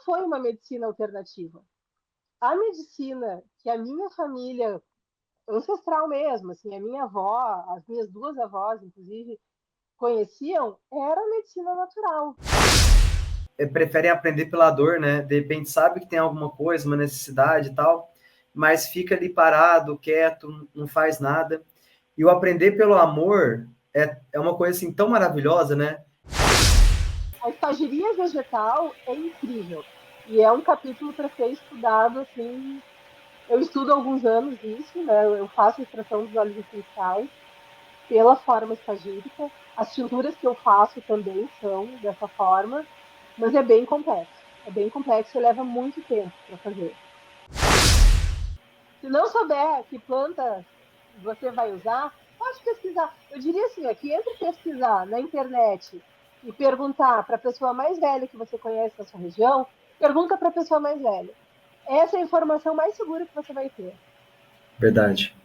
foi uma medicina alternativa. A medicina que a minha família ancestral mesmo, assim, a minha avó, as minhas duas avós, inclusive, conheciam, era a medicina natural. Preferem aprender pela dor, né? De repente sabe que tem alguma coisa, uma necessidade e tal, mas fica ali parado, quieto, não faz nada. E o aprender pelo amor é uma coisa assim tão maravilhosa, né? A espagiria vegetal é incrível. E é um capítulo para ser estudado, assim. Eu estudo há alguns anos isso, né? Eu faço a extração dos óleos essenciais pela forma espagírica. As tinturas que eu faço também são dessa forma, mas é bem complexo. É bem complexo e leva muito tempo para fazer. Se não souber que plantas você vai usar, pode pesquisar. Eu diria assim, aqui entre pesquisar na internet e perguntar para a pessoa mais velha que você conhece na sua região, pergunta para a pessoa mais velha. Essa é a informação mais segura que você vai ter. Verdade.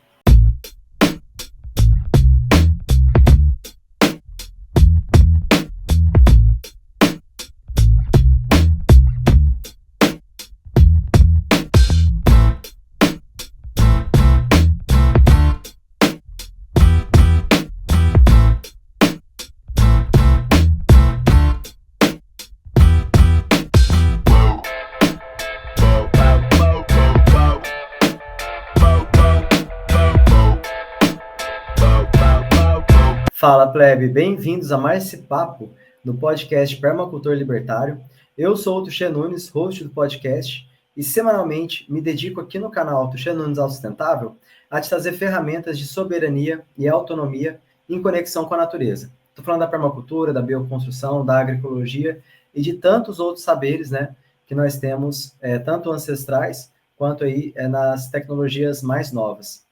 Fala, plebe, bem-vindos a mais esse papo no podcast Permacultor Libertário. Eu sou o Tuxê Nunes, host do podcast, e semanalmente me dedico aqui no canal Tuxê Nunes Autossustentável a te trazer ferramentas de soberania e autonomia em conexão com a natureza. Estou falando da permacultura, da bioconstrução, da agroecologia e de tantos outros saberes, né, que nós temos, tanto ancestrais quanto aí nas tecnologias mais novas.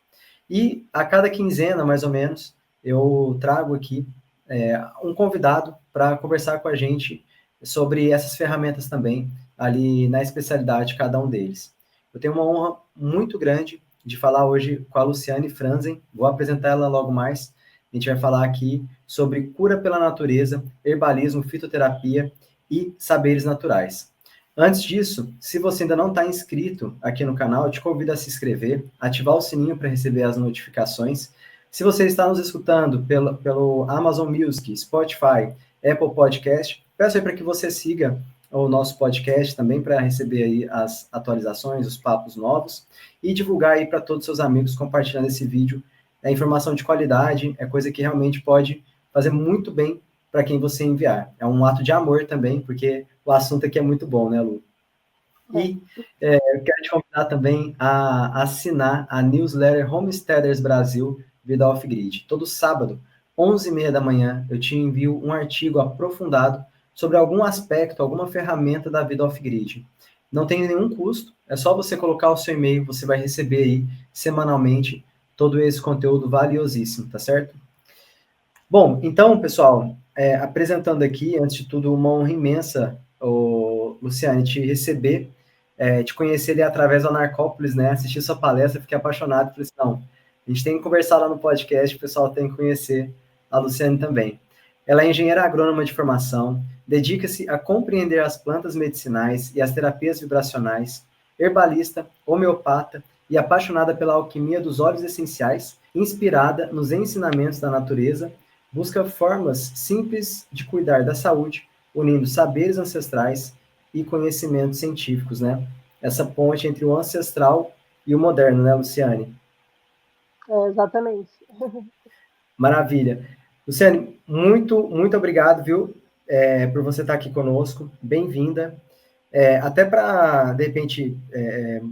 E a cada quinzena, mais ou menos, eu trago aqui um convidado para conversar com a gente sobre essas ferramentas também, ali na especialidade de cada um deles. Eu tenho uma honra muito grande de falar hoje com a Luciane Franzen, vou apresentar ela logo mais. A gente vai falar aqui sobre cura pela natureza, herbalismo, fitoterapia e saberes naturais. Antes disso, se você ainda não está inscrito aqui no canal, eu te convido a se inscrever, ativar o sininho para receber as notificações. Se você está nos escutando pelo Amazon Music, Spotify, Apple Podcast, peço aí para que você siga o nosso podcast também para receber aí as atualizações, os papos novos e divulgar aí para todos os seus amigos compartilhando esse vídeo. É informação de qualidade, é coisa que realmente pode fazer muito bem para quem você enviar. É um ato de amor também, porque o assunto aqui é muito bom, né, Lu? E eu quero te convidar também a assinar a newsletter Homesteaders Brasil Vida Off-Grid. Todo sábado, 11h30 da manhã, eu te envio um artigo aprofundado sobre algum aspecto, alguma ferramenta da vida off-grid. Não tem nenhum custo, é só você colocar o seu e-mail, você vai receber aí semanalmente todo esse conteúdo valiosíssimo, tá certo? Bom, então, pessoal, apresentando aqui, antes de tudo, uma honra imensa, Luciane, te receber, te conhecer ali através do Anarcópolis, né? Assisti sua palestra, fiquei apaixonado, falei assim, não, a gente tem que conversar lá no podcast, o pessoal tem que conhecer a Luciane também. Ela é engenheira agrônoma de formação, dedica-se a compreender as plantas medicinais e as terapias vibracionais, herbalista, homeopata e apaixonada pela alquimia dos óleos essenciais, inspirada nos ensinamentos da natureza, busca formas simples de cuidar da saúde, unindo saberes ancestrais e conhecimentos científicos, né? Essa ponte entre o ancestral e o moderno, né, Luciane? Exatamente. Maravilha. Luciane, muito obrigado, viu, por você estar aqui conosco. Bem-vinda. Até para, de repente,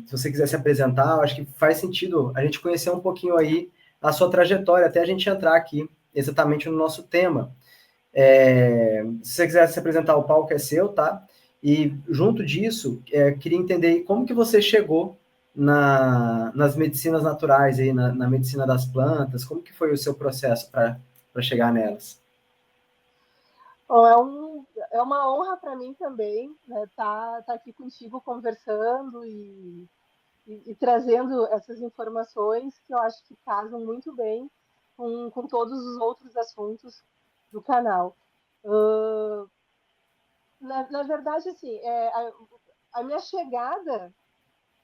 se você quiser se apresentar, eu acho que faz sentido a gente conhecer um pouquinho aí a sua trajetória, até a gente entrar aqui exatamente no nosso tema. Se você quiser se apresentar, o palco é seu, tá? E junto disso, queria entender como que você chegou nas medicinas naturais, aí, na medicina das plantas, como que foi o seu processo para chegar nelas? Bom, é uma honra para mim também, né, tá aqui contigo conversando e trazendo essas informações que eu acho que casam muito bem com todos os outros assuntos do canal. Na verdade, assim, a minha chegada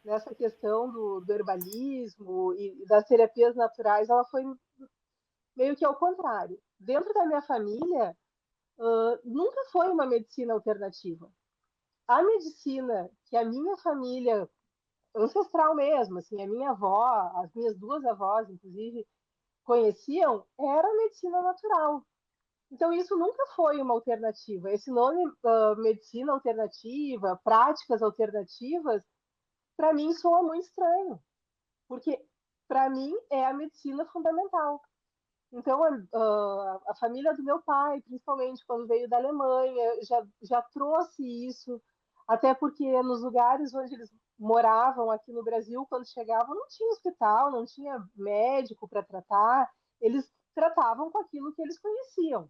nessa questão do herbalismo e das terapias naturais, ela foi meio que ao contrário. Dentro da minha família, nunca foi uma medicina alternativa. A medicina que a minha família ancestral mesmo, assim, a minha avó, as minhas duas avós, inclusive, conheciam, era a medicina natural. Então, isso nunca foi uma alternativa. Esse nome, medicina alternativa, práticas alternativas, para mim soa muito estranho, porque para mim é a medicina fundamental. Então, a família do meu pai, principalmente quando veio da Alemanha, já trouxe isso, até porque nos lugares onde eles moravam aqui no Brasil, quando chegavam, não tinha hospital, não tinha médico para tratar, eles tratavam com aquilo que eles conheciam,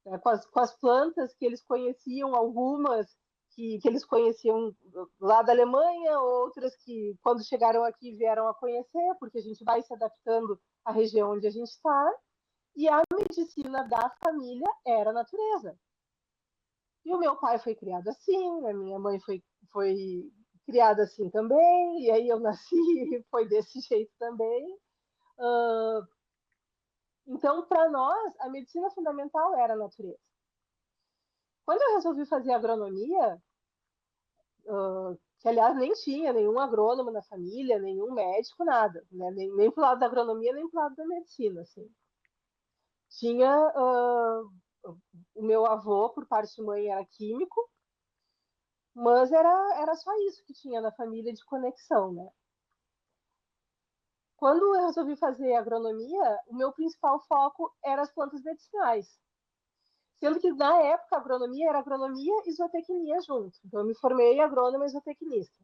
né? Com as plantas que eles conheciam, algumas que eles conheciam lá da Alemanha, outras que, quando chegaram aqui, vieram a conhecer, porque a gente vai se adaptando à região onde a gente está. E a medicina da família era a natureza. E o meu pai foi criado assim, a minha mãe foi criada assim também, e aí eu nasci e foi desse jeito também. Então, para nós, a medicina fundamental era a natureza. Quando eu resolvi fazer agronomia, que aliás nem tinha nenhum agrônomo na família, nenhum médico, nada, né? Nem pro lado da agronomia, nem pro lado da medicina, assim. Tinha o meu avô, por parte de mãe, era químico, mas era só isso que tinha na família de conexão, né? Quando eu resolvi fazer agronomia, o meu principal foco era as plantas medicinais. Sendo que, na época, a agronomia era agronomia e zootecnia junto. Então, eu me formei agrônoma e zootecnista.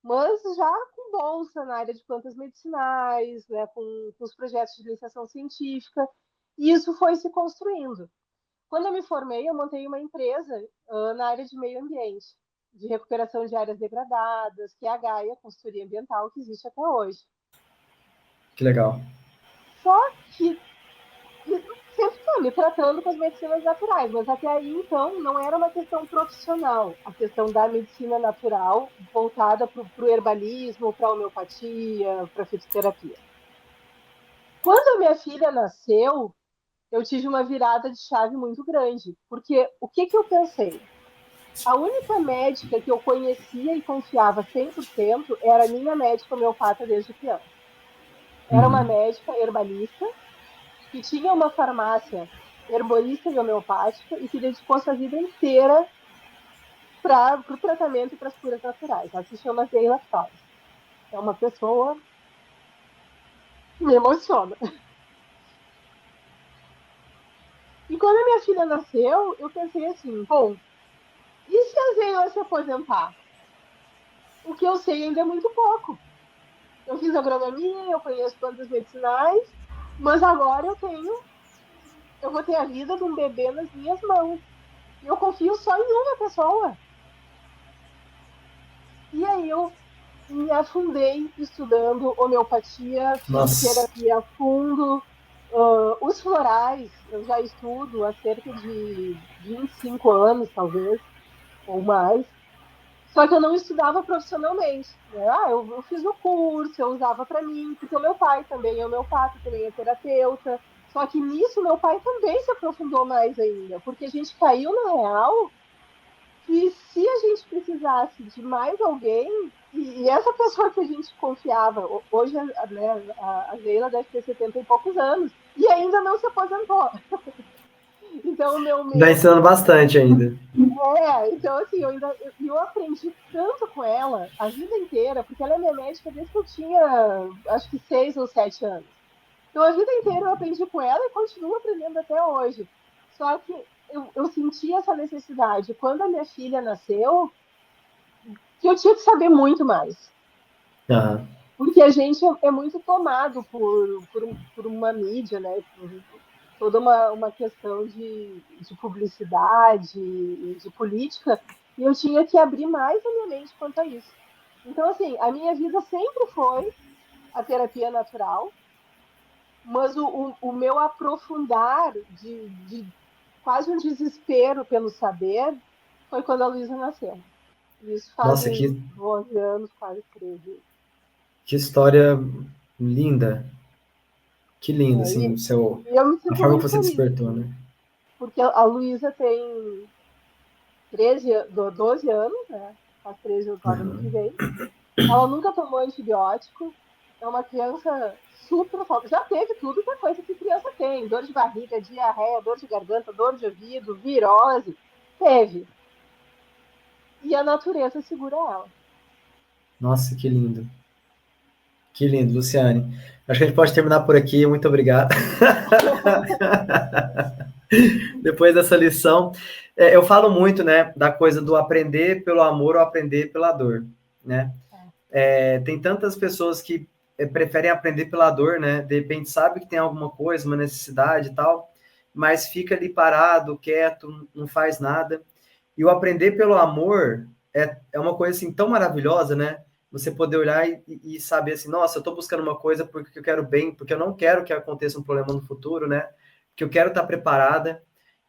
Mas já com bolsa na área de plantas medicinais, né, com os projetos de iniciação científica, e isso foi se construindo. Quando eu me formei, eu montei uma empresa na área de meio ambiente, de recuperação de áreas degradadas, que é a Gaia, Consultoria Ambiental, que existe até hoje. Que legal. Só que sempre estou me tratando com as medicinas naturais, mas até aí, então, não era uma questão profissional, a questão da medicina natural voltada para o herbalismo, para a homeopatia, para a fitoterapia. Quando a minha filha nasceu, eu tive uma virada de chave muito grande, porque o que eu pensei? A única médica que eu conhecia e confiava 100% era a minha médica homeopata desde criança. Era uma médica herbalista que tinha uma farmácia herbolista e homeopática e que dedicou sua vida inteira para o tratamento e para as curas naturais. Ela se chama Zeila Klaus. É uma pessoa que me emociona. E quando a minha filha nasceu, eu pensei assim, bom, e se a Zeila se aposentar? O que eu sei ainda é muito pouco. Eu fiz agronomia, eu conheço plantas medicinais, mas agora eu vou ter a vida de um bebê nas minhas mãos. E eu confio só em uma pessoa. E aí eu me afundei estudando homeopatia, Nossa, fitoterapia a fundo. Os florais, eu já estudo há cerca de 25 anos, talvez, ou mais. Só que eu não estudava profissionalmente, né? Eu fiz o curso, eu usava para mim, porque o meu pai também é homeopata, também é terapeuta. Só que nisso meu pai também se aprofundou mais ainda, porque a gente caiu na real que se a gente precisasse de mais alguém, e essa pessoa que a gente confiava, hoje né, a Leila deve ter 70 e poucos anos, e ainda não se aposentou. Então o meu tá medo ensinando bastante ainda. então assim, eu aprendi tanto com ela a vida inteira, porque ela é minha médica desde que eu tinha, acho que 6 ou 7 anos. Então a vida inteira eu aprendi com ela e continuo aprendendo até hoje. Só que eu senti essa necessidade quando a minha filha nasceu, que eu tinha que saber muito mais. Aham. Porque a gente é muito tomado por uma mídia, né? Por toda uma questão de publicidade e de política, e eu tinha que abrir mais a minha mente quanto a isso. Então, assim, a minha vida sempre foi a terapia natural, mas o meu aprofundar de quase um desespero pelo saber foi quando a Luísa nasceu. Isso Nossa, fazem 12 anos, quase 13. que história linda. Que lindo, É, assim, e eu me a sinto forma que muito você feliz, despertou, assim, né? porque a Luísa tem 12 anos, né? Faz 13 agora ano que Uhum. vem. Ela nunca tomou antibiótico. É uma criança super saudável. Já teve tudo que é coisa que criança tem: dor de barriga, diarreia, dor de garganta, dor de ouvido, virose. Teve. E a natureza segura ela. Nossa, que lindo. Que lindo, Luciane. Acho que a gente pode terminar por aqui. Muito obrigado. Depois dessa lição, eu falo muito, né, da coisa do aprender pelo amor ou aprender pela dor, né? Tem tantas pessoas que preferem aprender pela dor, né? De repente sabe que tem alguma coisa, uma necessidade e tal, mas fica ali parado, quieto, não faz nada. E o aprender pelo amor é uma coisa assim tão maravilhosa, né? Você poder olhar e saber assim, nossa, eu estou buscando uma coisa porque eu quero bem, porque eu não quero que aconteça um problema no futuro, né? Que eu quero estar preparada.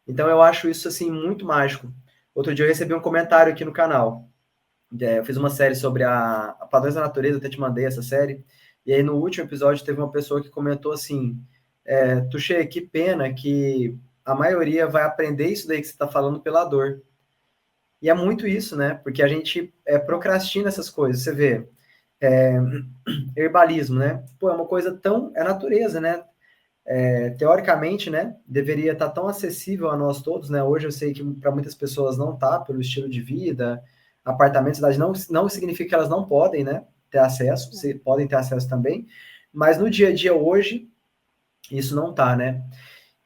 Então eu acho isso assim muito mágico. Outro dia eu recebi um comentário aqui no canal. Eu fiz uma série sobre a Padrões da Natureza, até te mandei essa série. E aí no último episódio teve uma pessoa que comentou assim: Tuxê, que pena que a maioria vai aprender isso daí que você está falando pela dor. E é muito isso, né? Porque a gente procrastina essas coisas. Você vê, é, herbalismo, né? Pô, é uma coisa tão. É natureza, né? Teoricamente, né? Deveria estar tão acessível a nós todos, né? Hoje eu sei que para muitas pessoas não tá, pelo estilo de vida, apartamento, cidade, não significa que elas não podem, né? Ter acesso, podem ter acesso também, mas no dia a dia hoje, isso não tá, né?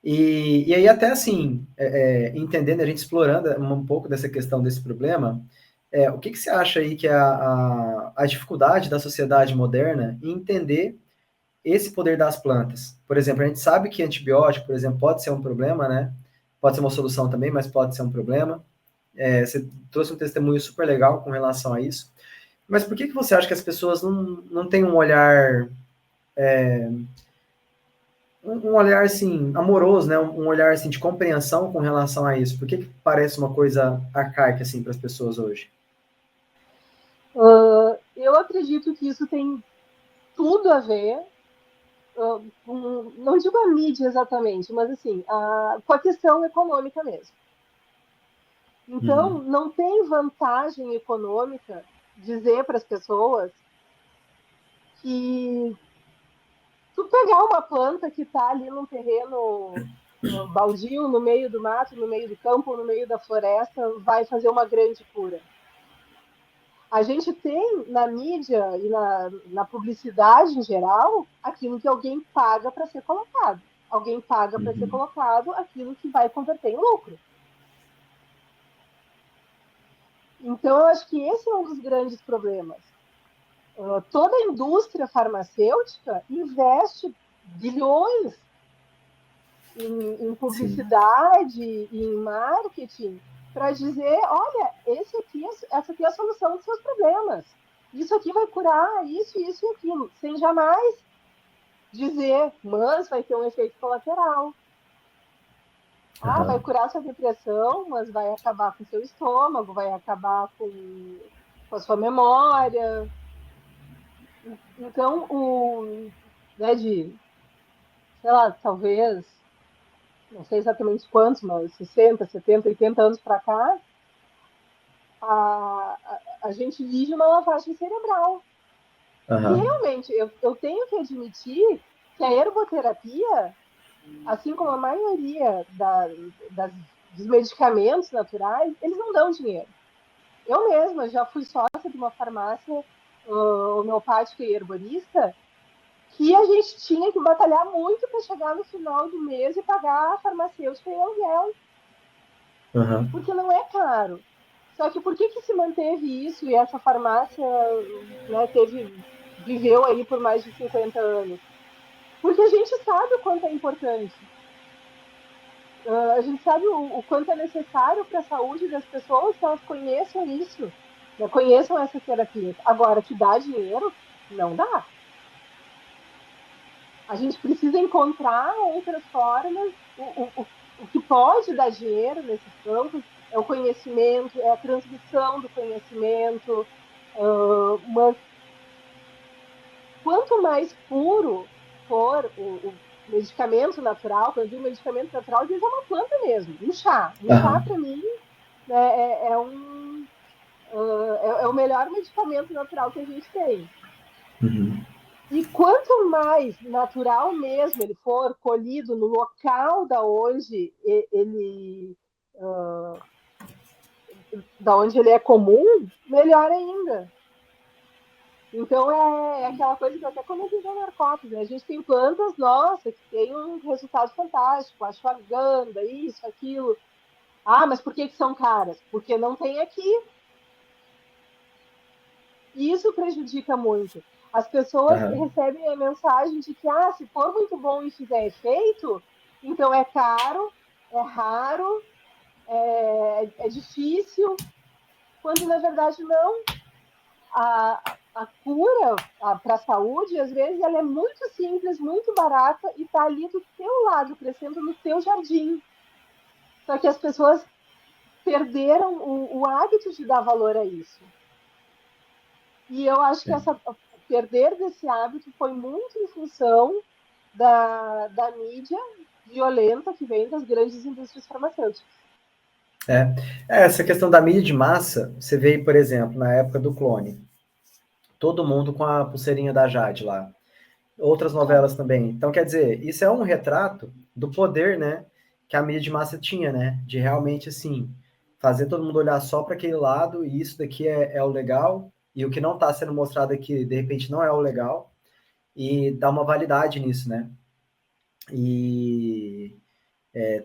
E aí, até assim, entendendo, a gente explorando um pouco dessa questão desse problema, o que você acha aí que é a dificuldade da sociedade moderna em entender esse poder das plantas? Por exemplo, a gente sabe que antibiótico, por exemplo, pode ser um problema, né? Pode ser uma solução também, mas pode ser um problema. Você trouxe um testemunho super legal com relação a isso. Mas por que você acha que as pessoas não têm um olhar um olhar assim amoroso, né? Um olhar assim de compreensão com relação a isso? Por que parece uma coisa arcaica assim para as pessoas hoje? Eu acredito que isso tem tudo a ver, não digo a mídia exatamente, mas assim, com a questão econômica mesmo. Então, Uhum. não tem vantagem econômica dizer para as pessoas que tu pegar uma planta que está ali num terreno baldio, no meio do mato, no meio do campo, no meio da floresta, vai fazer uma grande cura. A gente tem na mídia e na publicidade em geral aquilo que alguém paga para ser colocado. Alguém paga para ser Uhum. colocado aquilo que vai converter em lucro. Então, eu acho que esse é um dos grandes problemas. Toda a indústria farmacêutica investe bilhões em Sim. publicidade e em marketing para dizer, olha, essa aqui é a solução dos seus problemas. Isso aqui vai curar isso, isso e aquilo, sem jamais dizer, mas vai ter um efeito colateral. Ah, vai Uhum. curar sua depressão, mas vai acabar com seu estômago, vai acabar com a sua memória. Então, né, sei lá, talvez, não sei exatamente quantos, mas 60, 70, 80 anos para cá, a gente vive uma lavagem cerebral. E Uhum. realmente, eu tenho que admitir que a ergoterapia, assim como a maioria dos medicamentos naturais, eles não dão dinheiro. Eu mesma já fui sócia de uma farmácia homeopática e herborista que a gente tinha que batalhar muito para chegar no final do mês e pagar a farmacêutica e o aluguel, Uhum. porque não é caro. Só que por que se manteve isso e essa farmácia, né, viveu aí por mais de 50 anos? Porque a gente sabe o quanto é importante. A gente sabe o quanto é necessário para a saúde das pessoas que elas conheçam isso, né, conheçam essas terapias. Agora, te dá dinheiro? Não dá. A gente precisa encontrar outras formas, o que pode dar dinheiro nesses campos. é o conhecimento, é a transmissão do conhecimento, mas quanto mais puro for o medicamento natural, quando eu digo medicamento natural, às vezes é uma planta mesmo, um chá. Um chá, Aham. para mim, né, é o melhor medicamento natural que a gente tem. Uhum. E quanto mais natural mesmo ele for, colhido no local da onde ele é comum, melhor ainda. Então é aquela coisa que eu até comentei no narcóticos, né? A gente tem plantas, nossa, que tem um resultado fantástico, ashwagandha, isso, aquilo. Ah, mas por que são caras? Porque não tem aqui. E isso prejudica muito. As pessoas Aham. recebem a mensagem de que, se for muito bom e fizer efeito, então é caro, é raro, é difícil, quando na verdade não. A cura para a saúde, às vezes, ela é muito simples, muito barata e está ali do teu lado, crescendo no teu jardim. Só que as pessoas perderam o hábito de dar valor a isso. E eu acho que perder desse hábito foi muito em função da mídia violenta que vem das grandes indústrias farmacêuticas. Essa questão da mídia de massa, você vê, por exemplo, na época do clone, todo mundo com a pulseirinha da Jade lá. Outras novelas também. Então, quer dizer, isso é um retrato do poder, né, que a mídia de massa tinha, né, de realmente, assim, fazer todo mundo olhar só para aquele lado, e isso daqui é o legal, e o que não está sendo mostrado aqui, de repente, não é o legal, e dá uma validade nisso, né. E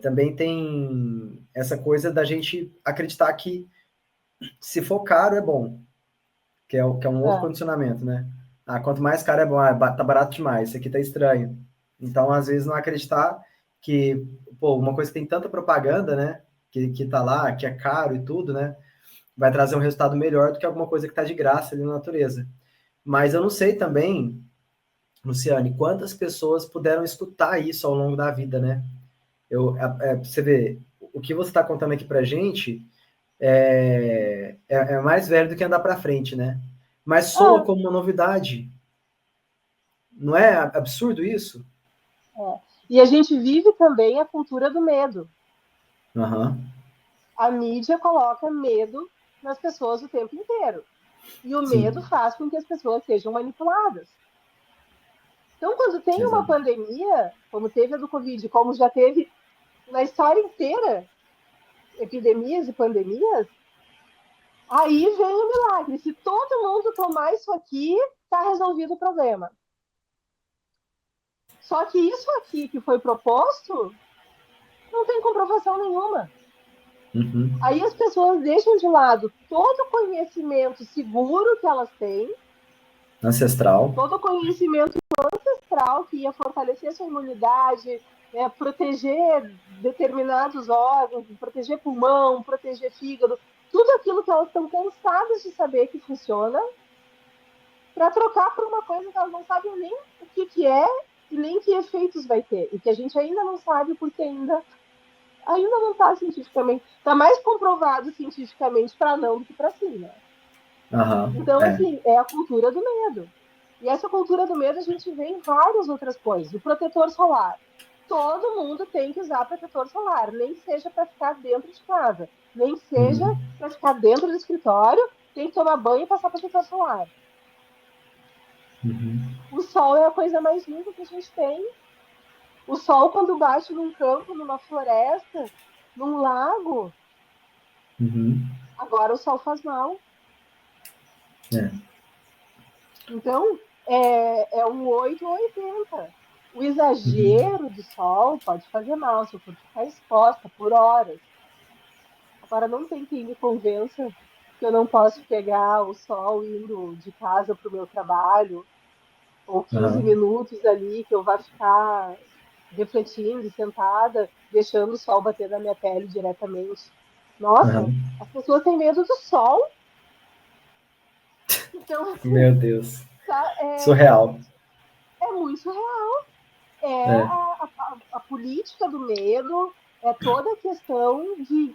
também tem essa coisa da gente acreditar que se for caro é bom, que é um outro É. condicionamento, né? Ah, quanto mais caro é bom, tá barato demais, isso aqui tá estranho. Então, às vezes, não acreditar que, pô, uma coisa que tem tanta propaganda, né? Que tá lá, que é caro e tudo, né? Vai trazer um resultado melhor do que alguma coisa que tá de graça ali na natureza. Mas eu não sei também, Luciane, quantas pessoas puderam escutar isso ao longo da vida, né? Você vê, o que você está contando aqui pra gente é mais velho do que andar para frente, né? Mas soa Ah, como uma novidade. Não é absurdo isso? é. E a gente vive também a cultura do medo. Aham. A mídia coloca medo nas pessoas o tempo inteiro. E o medo Sim. faz com que as pessoas sejam manipuladas. Então, quando tem uma Exato. pandemia, como teve a do Covid, como já teve na história inteira epidemias e pandemias, aí vem o milagre. Se todo mundo tomar isso aqui, está resolvido o problema. Só que isso aqui que foi proposto não tem comprovação nenhuma. Uhum. Aí as pessoas deixam de lado todo o conhecimento seguro que elas têm, Ancestral. todo o conhecimento ancestral que ia fortalecer sua imunidade, proteger determinados órgãos, proteger pulmão, proteger fígado, tudo aquilo que elas estão cansadas de saber que funciona, para trocar por uma coisa que elas não sabem nem o que é e nem que efeitos vai ter, e que a gente ainda não sabe porque ainda não está cientificamente, está mais comprovado cientificamente para não do que para sim, né? Aham. Então, assim, é a cultura do medo. E essa cultura do medo a gente vê em várias outras coisas. O protetor solar. Todo mundo tem que usar protetor solar, nem seja para ficar dentro de casa, nem seja Uhum. para ficar dentro do escritório, tem que tomar banho e passar protetor solar. Uhum. O sol é a coisa mais linda que a gente tem. O sol, quando bate num campo, numa floresta, num lago, Uhum. agora o sol faz mal. É. Então, é um 8 ou 80. O Uhum. exagero de sol pode fazer mal, se eu for ficar exposta por horas. Agora, não tem quem me convença que eu não posso pegar o sol indo de casa para o meu trabalho, ou 15 Aham. minutos ali que eu vá ficar refletindo, sentada, deixando o sol bater na minha pele diretamente. Nossa, Aham. as pessoas têm medo do sol. Então, assim, Meu Deus. tá, Surreal. é muito surreal. É É. a política do medo, é toda a questão de.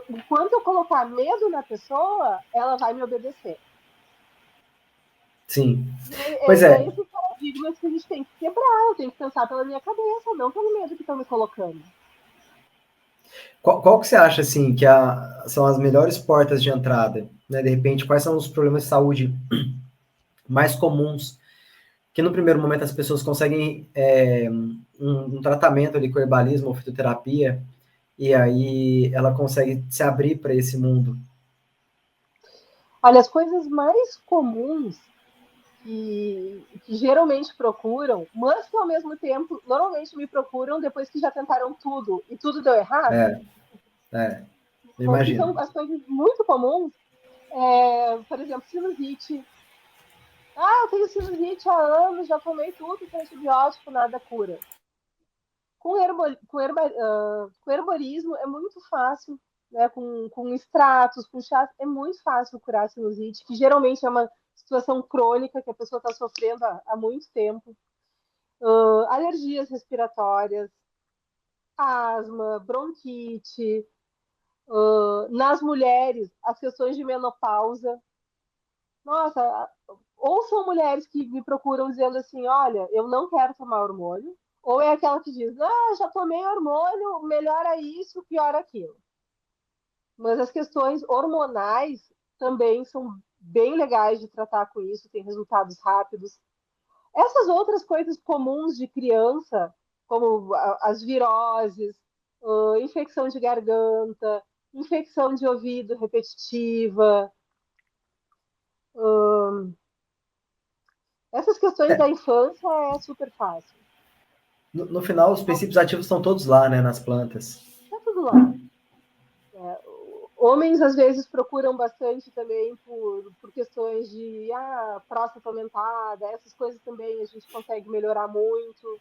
enquanto eu colocar medo na pessoa, ela vai me obedecer. Sim. Pois É é. esse paradigma que a gente tem que quebrar. Eu tenho que pensar pela minha cabeça, não pelo medo que estão me colocando. Qual que você acha, assim, que são as melhores portas de entrada? Né? De repente, quais são os problemas de saúde mais comuns que no primeiro momento as pessoas conseguem um tratamento ali com herbalismo ou fitoterapia e aí ela consegue se abrir para esse mundo? Olha, as coisas mais comuns que geralmente procuram, mas que ao mesmo tempo normalmente me procuram depois que já tentaram tudo e tudo deu errado, É, é, eu mas que imagino. são as coisas muito comuns, por exemplo, sinusite. Ah, eu tenho sinusite há anos, já tomei tudo com antibiótico, nada cura. Com herborismo é muito fácil, né? Com extratos, com chás, é muito fácil curar a sinusite, que geralmente é uma situação crônica que a pessoa está sofrendo há muito tempo. Alergias respiratórias, asma, bronquite. Nas mulheres, as questões de menopausa. Nossa, ou são mulheres que me procuram dizendo assim: olha, eu não quero tomar hormônio, ou é aquela que diz: ah, já tomei hormônio, melhora isso, piora aquilo. Mas as questões hormonais também são bem legais de tratar com isso, tem resultados rápidos. Essas outras coisas comuns de criança, como as viroses, infecção de garganta, infecção de ouvido repetitiva, essas questões da É, infância é super fácil. no final, os princípios ativos estão todos lá, né, nas plantas. Tá tudo lá. Né? Homens às vezes procuram bastante também por questões de próstata aumentada, essas coisas também a gente consegue melhorar muito.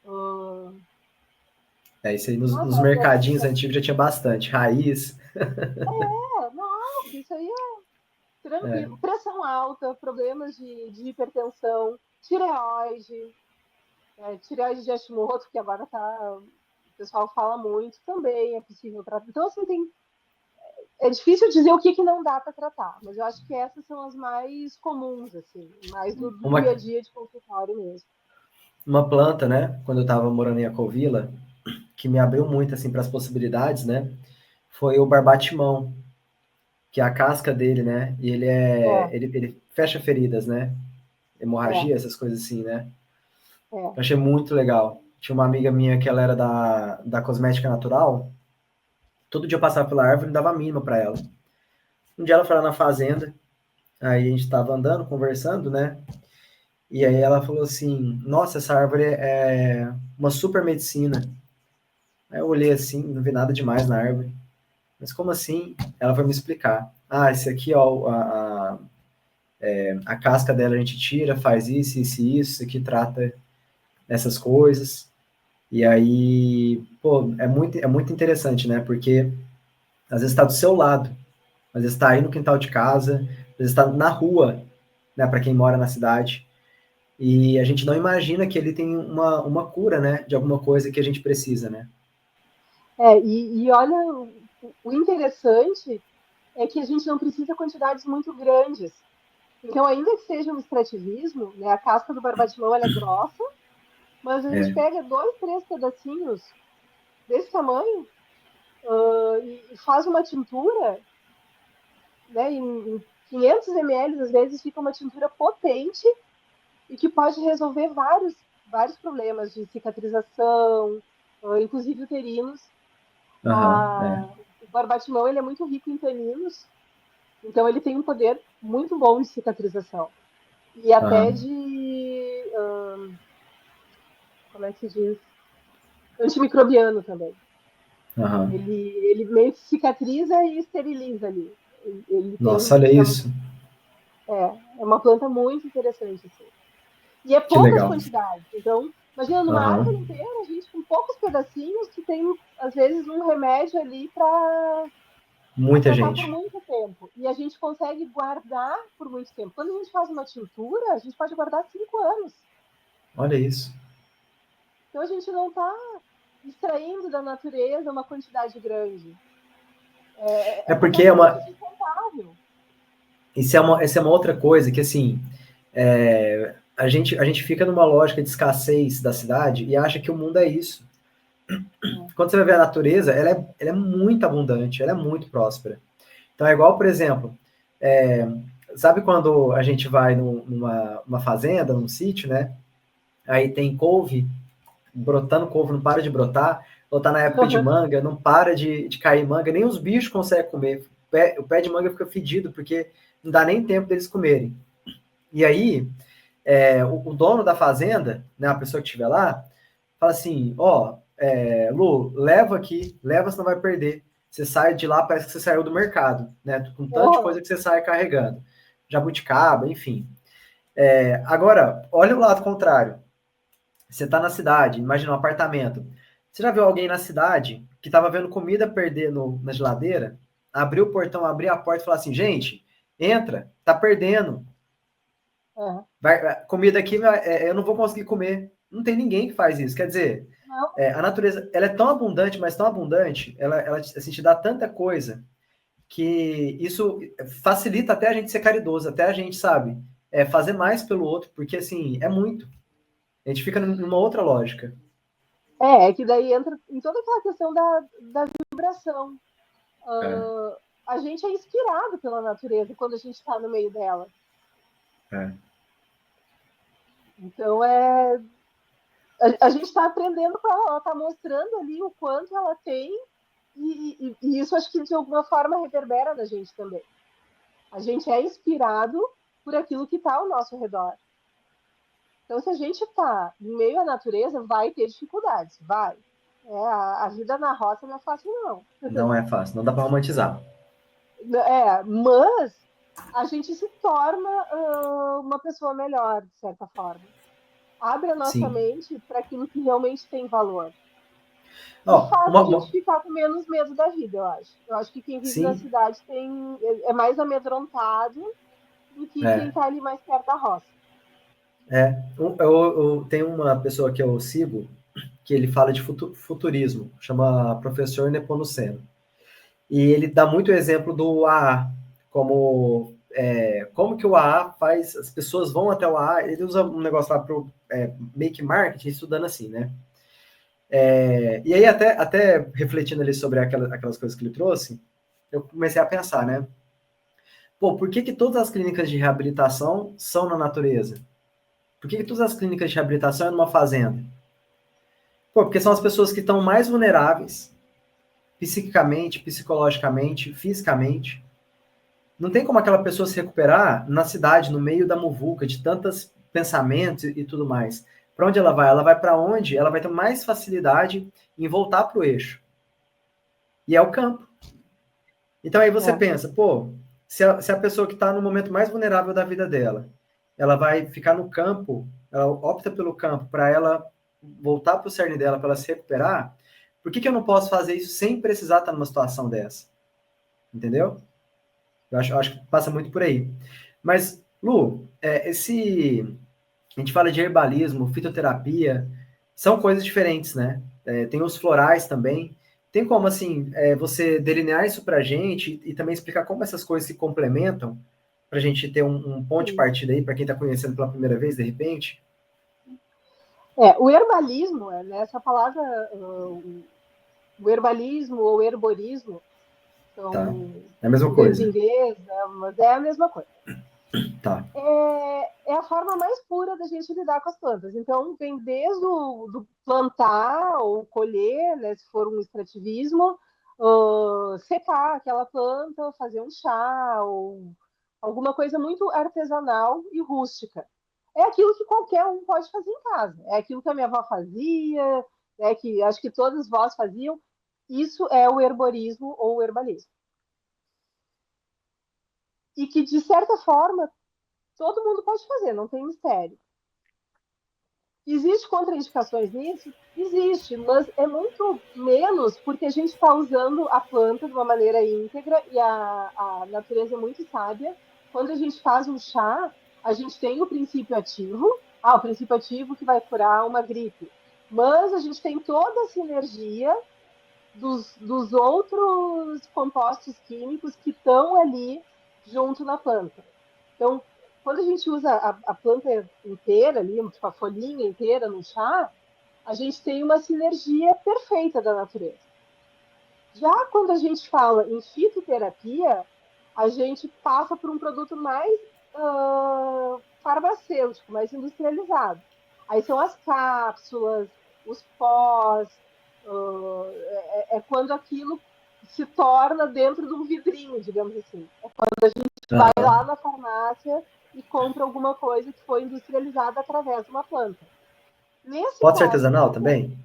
Uh, É, isso aí nos nossa, mercadinhos antigos já tinha bastante. Raiz. nossa, isso aí é É, tranquilo. Pressão alta, problemas de hipertensão, tireoide, tireoide de Hashimoto, que agora o pessoal fala muito, também é possível tratar. Então, assim, é difícil dizer o que não dá para tratar, mas eu acho que essas são as mais comuns, assim, mais do dia a uma, dia de consultório mesmo. uma planta, né, quando eu estava morando em Acovila, que me abriu muito, assim, para as possibilidades, né, foi o barbatimão, que é a casca dele, né, e É, ele fecha feridas, né, é, hemorragia, essas coisas assim, né. é. Eu achei muito legal. Tinha uma amiga minha que ela era da cosmética natural, todo dia eu passava pela árvore e dava a mínima para ela. Um dia ela foi lá na fazenda, aí a gente estava andando, conversando, né, e aí ela falou assim, nossa, essa árvore é uma super medicina. Aí eu olhei assim, não vi nada demais na árvore. Mas como assim? Ela foi me explicar. Ah, esse aqui, ó, a casca dela a gente tira, faz isso aqui trata essas coisas. E aí, pô, é muito interessante, né? Porque às vezes está do seu lado, às vezes está aí no quintal de casa, às vezes está na rua, né? Para quem mora na cidade. E a gente não imagina que ele tem uma cura, né? De alguma coisa que a gente precisa, né? E olha, o interessante é que a gente não precisa quantidades muito grandes. Então, ainda que seja um extrativismo, né, a casca do barbatimão ela é grossa, mas a gente É. pega dois, três pedacinhos desse tamanho e faz uma tintura, né, em 500 ml, às vezes fica uma tintura potente e que pode resolver vários problemas de cicatrização, inclusive uterinos. Aham, é. O barbatimão ele é muito rico em taninos, então ele tem um poder muito bom de cicatrização e até Aham, de, como é que se diz, antimicrobiano também. aham. Ele meio que cicatriza e esteriliza ali. Ele Nossa, tem olha isso. é uma planta muito interessante assim. E é Que poucas legal. quantidades. Então, imagina, numa árvore Aham. inteira, a gente com poucos pedacinhos, tu tem, às vezes, um remédio ali para Muita tratar por gente. muito tempo. E a gente consegue guardar por muito tempo. Quando a gente faz uma tintura, a gente pode guardar 5 anos. Olha isso. Então, a gente não está extraindo da natureza uma quantidade grande. É É porque é completamente uma, sustentável. essa é uma outra coisa que, assim, a gente fica numa lógica de escassez da cidade e acha que o mundo é isso. Quando você vai ver a natureza, ela é muito abundante, ela é muito próspera. Então é igual, por exemplo, é, sabe quando a gente vai numa fazenda, num sítio, né? Aí tem couve, brotando couve, não para de brotar, ou tá na época de manga, não para de cair manga, nem os bichos conseguem comer. O pé de manga fica fedido, porque não dá nem tempo deles comerem. E aí, o dono da fazenda, né, a pessoa que estiver lá, fala assim, ó, Lu, leva aqui, leva, senão vai perder. Você sai de lá, parece que você saiu do mercado, né? Com tanta Porra. coisa que você sai carregando. Jabuticaba, enfim. Agora, olha o lado contrário. Você está na cidade, imagina um apartamento. Você já viu alguém na cidade que estava vendo comida perder na geladeira, abriu o portão, abriu a porta e falou assim, gente, entra, tá perdendo. É. Comida aqui, eu não vou conseguir comer. Não tem ninguém que faz isso. Quer dizer, Não, a natureza, ela é tão abundante, mas tão abundante, ela assim, te dá tanta coisa que isso facilita até a gente ser caridoso, até a gente, sabe, fazer mais pelo outro, porque assim, é muito. A gente fica numa outra lógica. é que daí entra em toda aquela questão da vibração. É, A gente é inspirado pela natureza quando a gente está no meio dela. é. Então, a gente está aprendendo com ela está mostrando ali o quanto ela tem, e isso acho que de alguma forma reverbera na gente também. A gente é inspirado por aquilo que está ao nosso redor. Então, se a gente está no meio da natureza, vai ter dificuldades, vai. A vida na roça não é fácil, não. Não é fácil, não dá para romantizar. Mas a gente se torna uma pessoa melhor, de certa forma. Abre a nossa Sim. mente para aquilo que realmente tem valor. E Ó, faz a gente ficar com menos medo da vida, eu acho. Eu acho que quem vive na sim, cidade é mais amedrontado do que quem é. está ali mais perto da roça. Eu tenho uma pessoa que eu sigo que ele fala de futurismo, chama professor Nepomuceno. E ele dá muito exemplo do AA, como que o AA faz, as pessoas vão até o AA, ele usa um negócio lá para o make marketing, estudando assim, né? E aí, até refletindo ali sobre aquelas coisas que ele trouxe, eu comecei a pensar, né? Pô, por que todas as clínicas de reabilitação são na natureza? Por que todas as clínicas de reabilitação é numa fazenda? Pô, porque são as pessoas que estão mais vulneráveis, psiquicamente, psicologicamente, fisicamente. Não tem como aquela pessoa se recuperar na cidade, no meio da muvuca, de tantos pensamentos e tudo mais. Para onde ela vai? Ela vai para onde ela vai ter mais facilidade em voltar para o eixo. E é o campo. Então aí você É. pensa, pô, se a pessoa que está no momento mais vulnerável da vida dela, ela vai ficar no campo, ela opta pelo campo para ela voltar para o cerne dela, para ela se recuperar, por que eu não posso fazer isso sem precisar estar numa situação dessa? Entendeu? Eu acho que passa muito por aí. Mas, Lu, a gente fala de herbalismo, fitoterapia, são coisas diferentes, né? Tem os florais também. Tem como, assim, você delinear isso pra gente e também explicar como essas coisas se complementam, pra gente ter um ponto de Sim. partida aí, para quem tá conhecendo pela primeira vez, de repente? O herbalismo, né, essa palavra, o herbalismo ou herborismo, Tá. são É a mesma siglas em coisa. inglês, né, mas é a mesma coisa. Tá. É a forma mais pura da gente lidar com as plantas. Então, vem desde do plantar ou colher, né, se for um extrativismo, secar aquela planta, fazer um chá, ou alguma coisa muito artesanal e rústica. É aquilo que qualquer um pode fazer em casa. É aquilo que a minha avó fazia, que acho que todas vós faziam. Isso é o herborismo ou o herbalismo. E que, de certa forma, todo mundo pode fazer, não tem mistério. Existe contraindicações nisso? Existe, mas é muito menos porque a gente está usando a planta de uma maneira íntegra e a natureza é muito sábia. Quando a gente faz um chá, a gente tem o princípio ativo, o princípio ativo que vai curar uma gripe. Mas a gente tem toda a sinergia dos outros compostos químicos que estão ali junto na planta. Então, quando a gente usa a planta inteira ali, tipo a folhinha inteira no chá, a gente tem uma sinergia perfeita da natureza. Já quando a gente fala em fitoterapia, a gente passa por um produto mais farmacêutico, mais industrializado. Aí são as cápsulas, os pós, é quando aquilo se torna dentro de um vidrinho, digamos assim. É quando a gente vai lá na farmácia e compra alguma coisa que foi industrializada através de uma planta. Nesse Pode ser caso, artesanal também?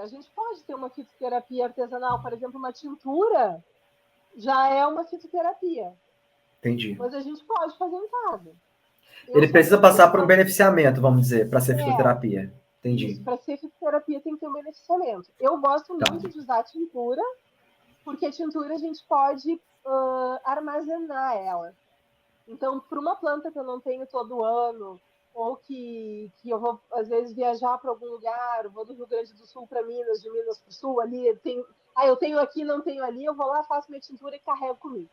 a gente pode ter uma fitoterapia artesanal, por exemplo, uma tintura já é uma fitoterapia, Entendi. mas a gente pode fazer em casa. Eu Ele sou precisa passar por um suspeita. beneficiamento, vamos dizer, para ser É, fitoterapia. Entendi. isso, para ser fitoterapia tem que ter um beneficiamento. Eu gosto Tá. muito de usar tintura, porque a tintura a gente pode armazenar ela. Então, para uma planta que eu não tenho todo ano, ou que eu vou, às vezes, viajar para algum lugar, eu vou do Rio Grande do Sul para Minas, de Minas para o Sul, ali, eu tenho aqui, não tenho ali, eu vou lá, faço minha tintura e carrego comigo.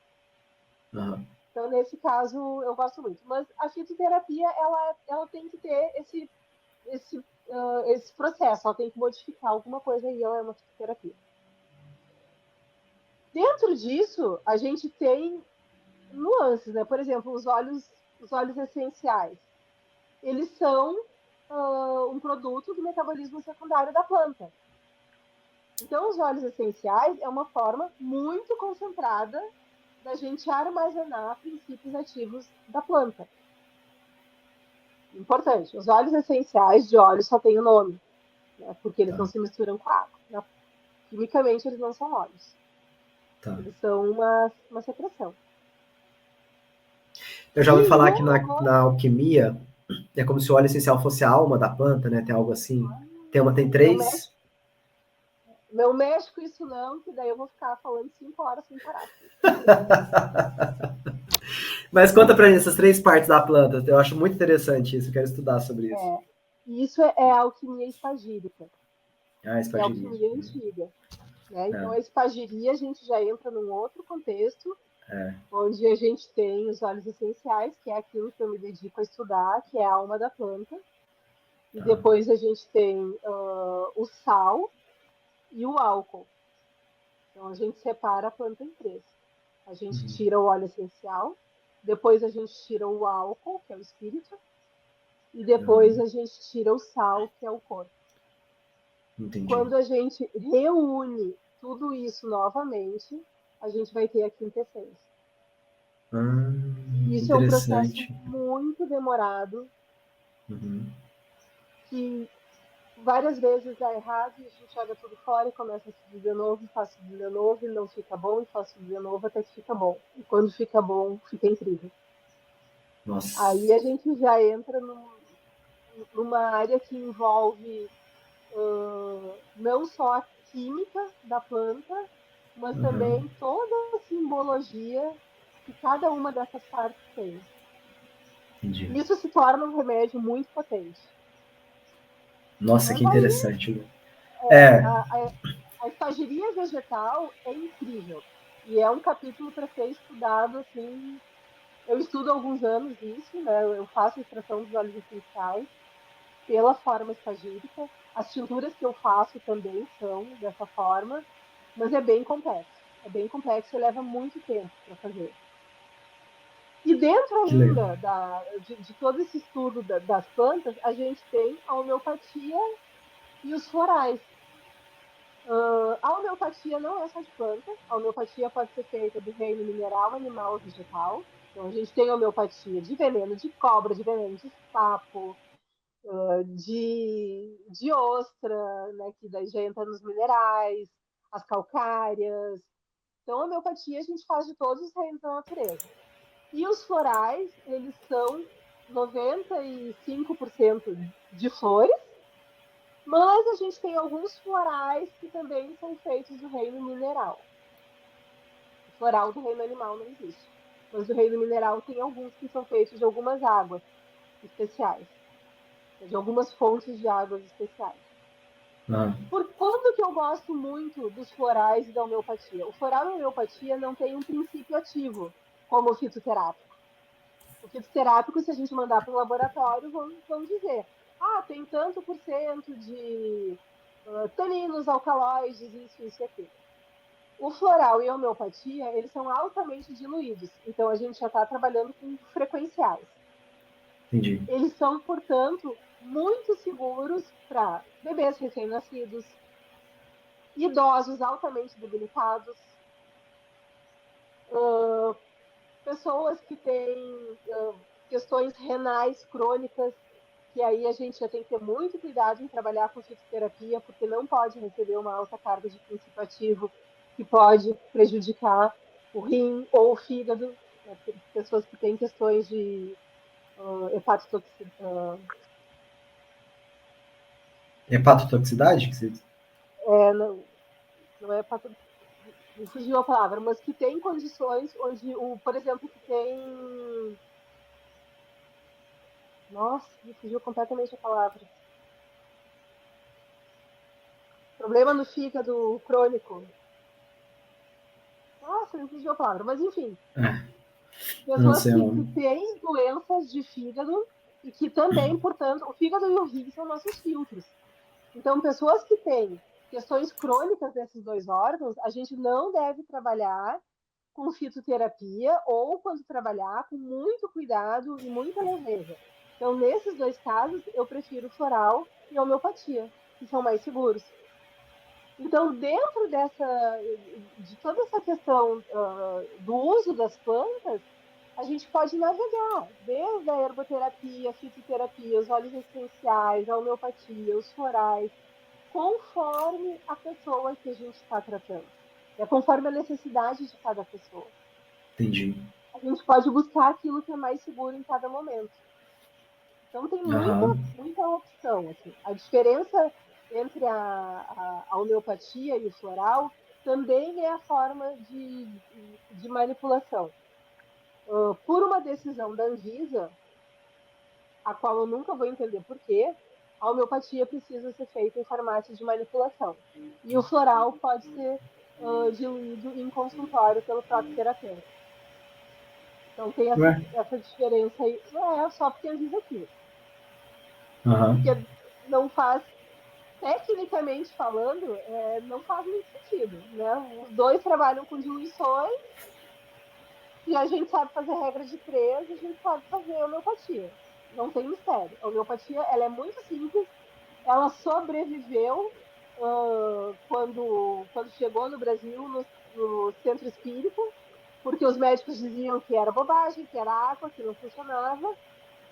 Uhum. Então, nesse caso, eu gosto muito. Mas a fitoterapia, ela tem que ter esse processo, ela tem que modificar alguma coisa e ela é uma fitoterapia. Dentro disso, a gente tem nuances, né? Por exemplo, os óleos essenciais. Eles são um produto do metabolismo secundário da planta. Então, os óleos essenciais é uma forma muito concentrada da gente armazenar princípios ativos da planta. Importante, os óleos essenciais de óleo só tem o nome, né? Porque eles não Tá, se misturam com água. Quimicamente, eles não são óleos. tá. Eles são uma secreção. Eu já ouvi E falar que na alquimia é como se o óleo essencial fosse a alma da planta, né? Tem algo assim. Tem não mexe, três. não mexe com isso não, que daí eu vou ficar falando 5 horas sem parar. Mas conta pra mim essas três partes da planta. Eu acho muito interessante isso. Eu quero estudar sobre isso. E isso é a alquimia espagírica, Ah, que é a espagiria. alquimia antiga. Né? Então, É, a espagiria a gente já entra num outro contexto, é, onde a gente tem os óleos essenciais, que é aquilo que eu me dedico a estudar, que é a alma da planta. E tá. depois a gente tem o sal e o álcool. Então, a gente separa a planta em três. A gente Uhum. tira o óleo essencial, depois a gente tira o álcool, que é o espírito, e depois a gente tira o sal, que é o corpo. Entendi. Quando a gente reúne tudo isso novamente, a gente vai ter a quinta essência. Isso é um processo Interessante. muito demorado, Uhum. que várias vezes dá errado e a gente joga tudo fora e começa a subir de novo, faz subir de novo e não fica bom, e faz subir de novo até que fica bom. E quando fica bom, fica incrível. Aí Nossa. a gente já entra numa área que envolve não só a química da planta, mas Uhum. também toda a simbologia que cada uma dessas partes tem. Entendi. E isso se torna um remédio muito potente. Nossa, Mas que aí interessante. é, É, a espagiria vegetal é incrível. E é um capítulo para ser estudado assim. Eu estudo há alguns anos isso, né? Eu faço a extração dos óleos essenciais pela forma espagírica. As tinturas que eu faço também são dessa forma, mas é bem complexo. É bem complexo e leva muito tempo para fazer. E dentro que legal. ainda de todo esse estudo das plantas, a gente tem a homeopatia e os florais. A homeopatia não é só de planta, a homeopatia pode ser feita do reino mineral, animal e vegetal. Então, a gente tem homeopatia de veneno de cobra, de veneno de sapo, de ostra, né, que daí já entra nos minerais, as calcárias. Então, a homeopatia a gente faz de todos os reinos da natureza. E os florais, eles são 95% de flores, mas a gente tem alguns florais que também são feitos do reino mineral. O floral do reino animal não existe. Mas do reino mineral tem alguns que são feitos de algumas águas especiais, de algumas fontes de águas especiais. Ah, Por quando que eu gosto muito dos florais e da homeopatia? O floral e a homeopatia não tem um princípio ativo, como o fitoterápico. O fitoterápico, se a gente mandar para o laboratório, vão dizer: tem tanto por cento de taninos, alcaloides, isso e aquilo. O floral e a homeopatia, eles são altamente diluídos, então a gente já está trabalhando com frequenciais. entendi. Eles são, portanto, muito seguros para bebês recém-nascidos, idosos altamente debilitados, pessoas que têm questões renais crônicas, que aí a gente já tem que ter muito cuidado em trabalhar com fitoterapia, porque não pode receber uma alta carga de princípio ativo que pode prejudicar o rim ou o fígado, né? Pessoas que têm questões de hepatotoxicidade, Hepatotoxicidade? Que você... não é hepatotoxicidade, me fugiu a palavra, mas que tem condições onde, por exemplo, que tem. Nossa, me fugiu completamente a palavra. Problema no fígado crônico. Nossa, me fugiu a palavra. Mas, enfim, Ah, eu não pessoas sei o que nome. têm doenças de fígado e que também, portanto, o fígado e o rim são nossos filtros. Então, pessoas que têm questões crônicas desses dois órgãos, a gente não deve trabalhar com fitoterapia ou, quando trabalhar, com muito cuidado e muita leveza. Então, nesses dois casos, eu prefiro floral e homeopatia, que são mais seguros. Então, dentro de toda essa questão do uso das plantas, a gente pode navegar desde a herboterapia, a fitoterapia, os óleos essenciais, a homeopatia, os florais, conforme a pessoa que a gente está tratando, conforme a necessidade de cada pessoa. Entendi. A gente pode buscar aquilo que é mais seguro em cada momento. Então tem muita, Aham. muita opção. Assim. A diferença entre a homeopatia e o floral também é a forma de manipulação. Por uma decisão da Anvisa, a qual eu nunca vou entender por quê, a homeopatia precisa ser feita em farmácia de manipulação. E o floral pode ser diluído em consultório pelo próprio terapeuta. Então tem Ué? essa diferença aí. Não é só porque a Anvisa quis. Aham. Porque não faz, tecnicamente falando, não faz muito sentido, né? Os dois trabalham com diluições e a gente sabe fazer regra de três, a gente sabe fazer homeopatia. Não tem mistério. A homeopatia, ela é muito simples, ela sobreviveu quando chegou no Brasil, no centro espírita, porque os médicos diziam que era bobagem, que era água, que não funcionava.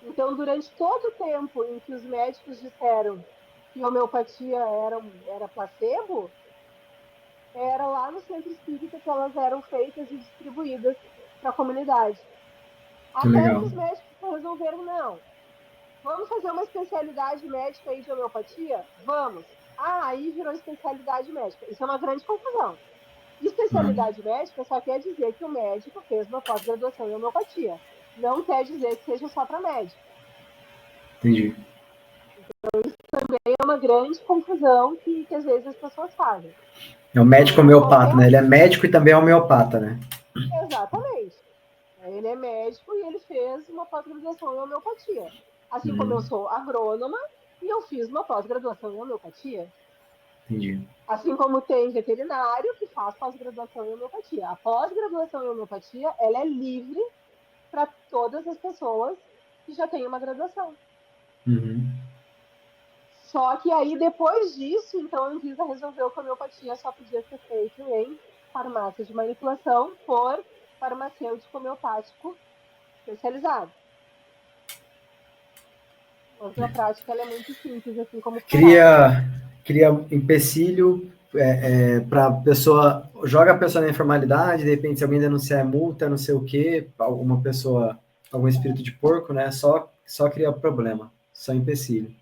Então, durante todo o tempo em que os médicos disseram que homeopatia era placebo, era lá no centro espírita que elas eram feitas e distribuídas para a comunidade. Que Até que legal. os médicos resolveram, não, vamos fazer uma especialidade médica aí de homeopatia? Vamos. Aí virou especialidade médica. Isso é uma grande confusão. Aham. Especialidade médica só quer dizer que o médico fez uma pós-graduação em homeopatia. Não quer dizer que seja só para médico. Entendi. É uma grande confusão que às vezes as pessoas fazem. É um médico homeopata, Qualquer. né? Ele é médico e também é homeopata, né? Exatamente. Ele é médico e ele fez uma pós-graduação em homeopatia. Assim como eu Uhum. sou agrônoma e eu fiz uma pós-graduação em homeopatia. Entendi. Assim como tem veterinário que faz pós-graduação em homeopatia. A pós-graduação em homeopatia, ela é livre para todas as pessoas que já têm uma graduação. Uhum. Só que aí, depois disso, então a Anvisa resolveu que a homeopatia só podia ser feita em farmácia de manipulação por farmacêutico homeopático especializado. Mas na prática ela é muito simples, assim como floral. Cria empecilho para a pessoa, joga a pessoa na informalidade, de repente, se alguém denunciar é multa, não sei o quê, alguma pessoa, algum espírito de porco, né? Só cria problema, só empecilho.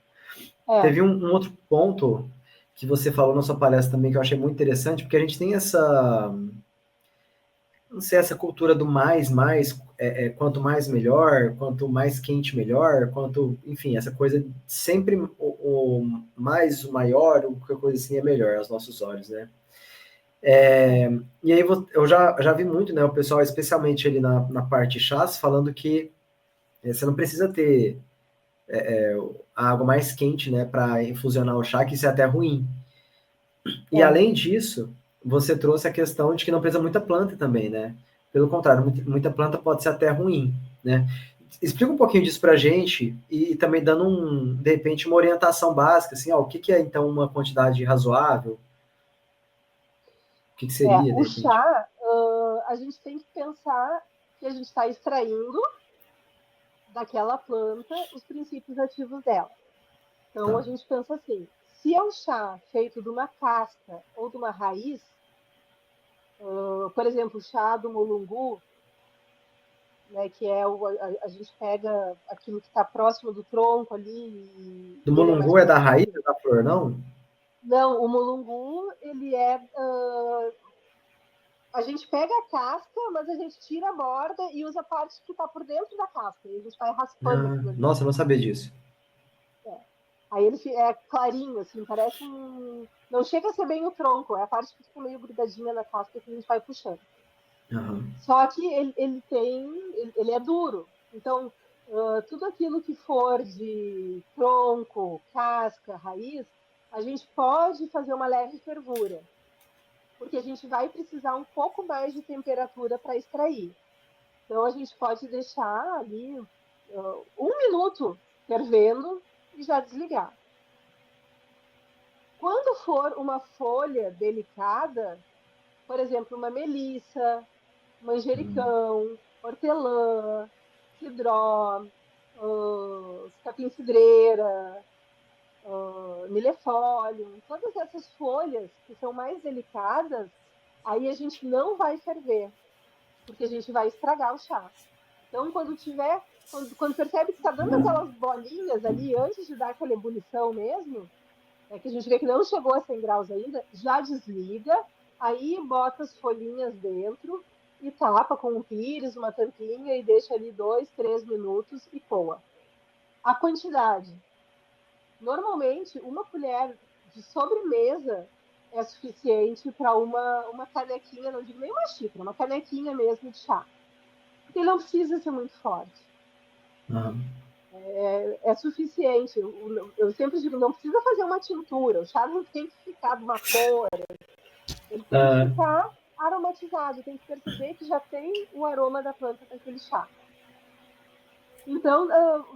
É, Teve um outro ponto que você falou na sua palestra também que eu achei muito interessante, porque a gente tem essa, não sei, essa cultura do mais, quanto mais melhor, quanto mais quente melhor, quanto, enfim, essa coisa sempre o mais, o maior, ou qualquer coisa assim é melhor aos nossos olhos, né? E aí eu já vi muito, né, o pessoal, especialmente ali na parte de chás, falando que você não precisa ter a água mais quente, né, para infusionar o chá, que isso é até ruim. E além disso, você trouxe a questão de que não precisa muita planta também, né? Pelo contrário, muita planta pode ser até ruim, né? Explica um pouquinho disso pra gente e também dando de repente, uma orientação básica, assim, ó, o que é então uma quantidade razoável? O que seria, de O repente? chá, a gente tem que pensar que a gente está extraindo daquela planta os princípios ativos dela. Então a Tá. gente pensa assim: se é um chá feito de uma casca ou de uma raiz, por exemplo, o chá do mulungu, né, que é a gente pega aquilo que está próximo do tronco ali Do e ele é mais mulungu é da raiz, comprido. é da flor, não? Não, o mulungu, ele é. A gente pega a casca, mas a gente tira a borda e usa a parte que está por dentro da casca. E a gente vai raspando Ah, aquilo ali. nossa, eu não sabia disso. É. Aí ele é clarinho, assim, parece um. Não chega a ser bem o tronco, é a parte que fica meio grudadinha na casca que a gente vai puxando. Aham. Só que ele tem. Ele é duro. Então, tudo aquilo que for de tronco, casca, raiz, a gente pode fazer uma leve fervura, porque a gente vai precisar um pouco mais de temperatura para extrair. Então, a gente pode deixar ali 1 minuto fervendo e já desligar. Quando for uma folha delicada, por exemplo, uma melissa, manjericão, hortelã, cidró, capim-cidreira, milefólio, todas essas folhas que são mais delicadas, aí a gente não vai ferver, porque a gente vai estragar o chá. Então, quando percebe que está dando aquelas bolinhas ali, antes de dar aquela ebulição mesmo, que a gente vê que não chegou a 100 graus ainda, já desliga, aí bota as folhinhas dentro e tapa com um pires, uma tampinha e deixa ali 2, 3 minutos e coa. A quantidade. Normalmente, uma colher de sobremesa é suficiente para uma canequinha, não digo nem uma xícara, uma canequinha mesmo de chá. Porque ele não precisa ser muito forte. Aham. É suficiente. Eu sempre digo, não precisa fazer uma tintura, o chá não tem que ficar de uma cor, ele tem que Ah, ficar aromatizado, tem que perceber que já tem o aroma da planta daquele chá. Então,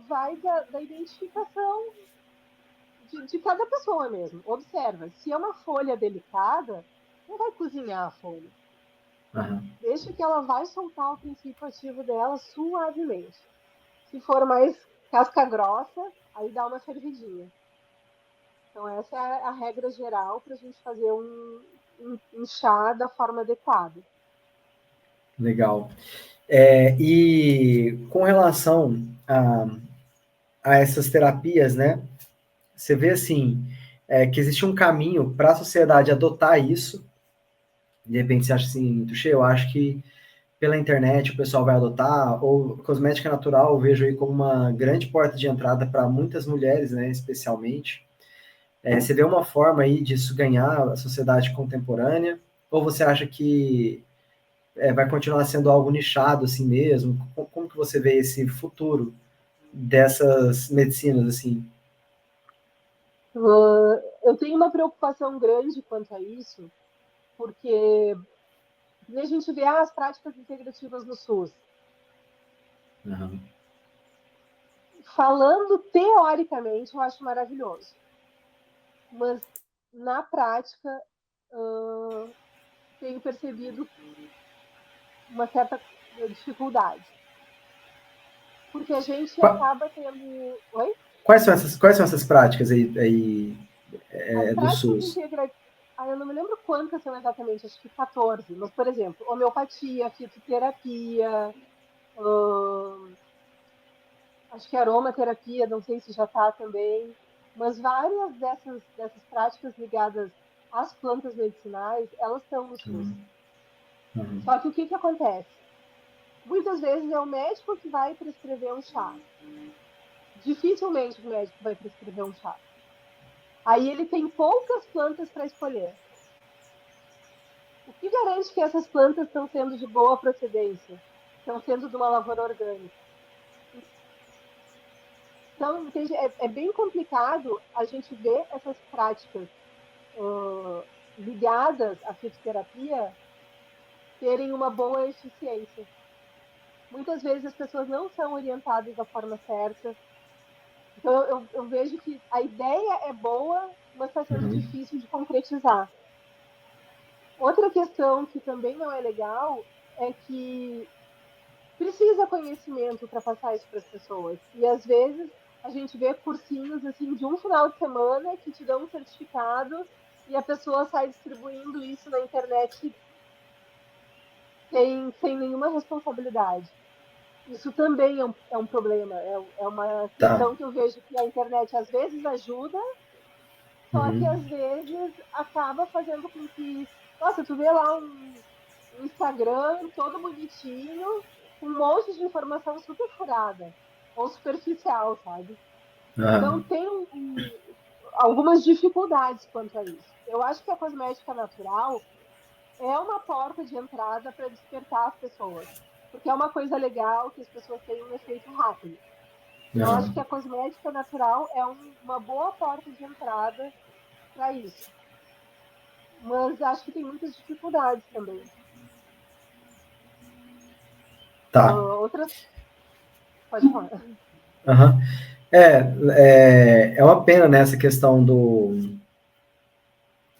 vai da identificação de cada pessoa mesmo. Observa, se é uma folha delicada, não vai cozinhar a folha. aham. Deixa que ela vai soltar o princípio ativo dela suavemente. Se for mais casca grossa, aí dá uma fervidinha. Então, essa é a regra geral para a gente fazer um chá da forma adequada. Legal. E com relação a essas terapias, né? Você vê assim que existe um caminho para a sociedade adotar isso. De repente você acha assim, Tuxê, eu acho que pela internet o pessoal vai adotar, ou cosmética natural eu vejo aí como uma grande porta de entrada para muitas mulheres, né, especialmente. Você vê uma forma aí disso ganhar a sociedade contemporânea, ou você acha que vai continuar sendo algo nichado assim mesmo? Como que você vê esse futuro dessas medicinas assim? Eu tenho uma preocupação grande quanto a isso, porque a gente vê as práticas integrativas no SUS. Uhum. Falando teoricamente, eu acho maravilhoso, mas na prática, tenho percebido uma certa dificuldade, porque a gente acaba tendo. Oi? Quais são essas práticas aí As do práticas SUS? integrativas. Eu não me lembro quantas são exatamente, acho que 14, mas, por exemplo, homeopatia, fitoterapia, acho que aromaterapia, não sei se já está também, mas várias dessas práticas ligadas às plantas medicinais, elas estão no SUS. Uhum. Só que o que acontece? Muitas vezes é o médico que vai prescrever um chá. Dificilmente o médico vai prescrever um chá. Aí ele tem poucas plantas para escolher. O que garante que essas plantas estão sendo de boa procedência? Estão sendo de uma lavoura orgânica? Então, é bem complicado a gente ver essas práticas ligadas à fitoterapia terem uma boa eficiência. Muitas vezes as pessoas não são orientadas da forma certa. Então, eu vejo que a ideia é boa, mas está sendo difícil de concretizar. Outra questão que também não é legal é que precisa conhecimento para passar isso para as pessoas. E às vezes a gente vê cursinhos assim de um final de semana que te dão um certificado e a pessoa sai distribuindo isso na internet sem nenhuma responsabilidade. Isso também é um problema, é uma Tá. questão que eu vejo que a internet às vezes ajuda, só que às vezes acaba fazendo com que, nossa, tu vê lá um Instagram todo bonitinho, com um monte de informação super furada ou superficial, sabe? Então Aham. tem algumas dificuldades quanto a isso. Eu acho que a cosmética natural é uma porta de entrada para despertar as pessoas, porque é uma coisa legal que as pessoas têm um efeito rápido. Então, acho Aham. que a cosmética natural é uma boa porta de entrada para isso. Mas acho que tem muitas dificuldades também. Tá. Outras. Pode falar. Aham. É uma pena, né, essa questão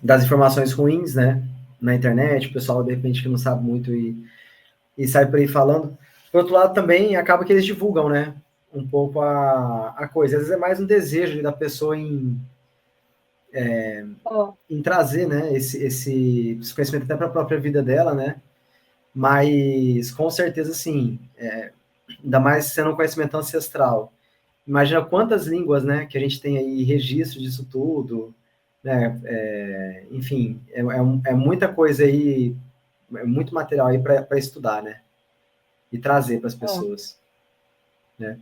das informações ruins, né, na internet, o pessoal, de repente, que não sabe muito e sai por aí falando. Por outro lado, também acaba que eles divulgam, né, um pouco a coisa. Às vezes é mais um desejo da pessoa É, em trazer, né, esse conhecimento até para a própria vida dela, né, mas com certeza, sim, ainda mais sendo um conhecimento ancestral. Imagina quantas línguas, né, que a gente tem aí registro disso tudo, né, enfim, muita coisa aí, é muito material aí para estudar, né, e trazer para as é. pessoas, né.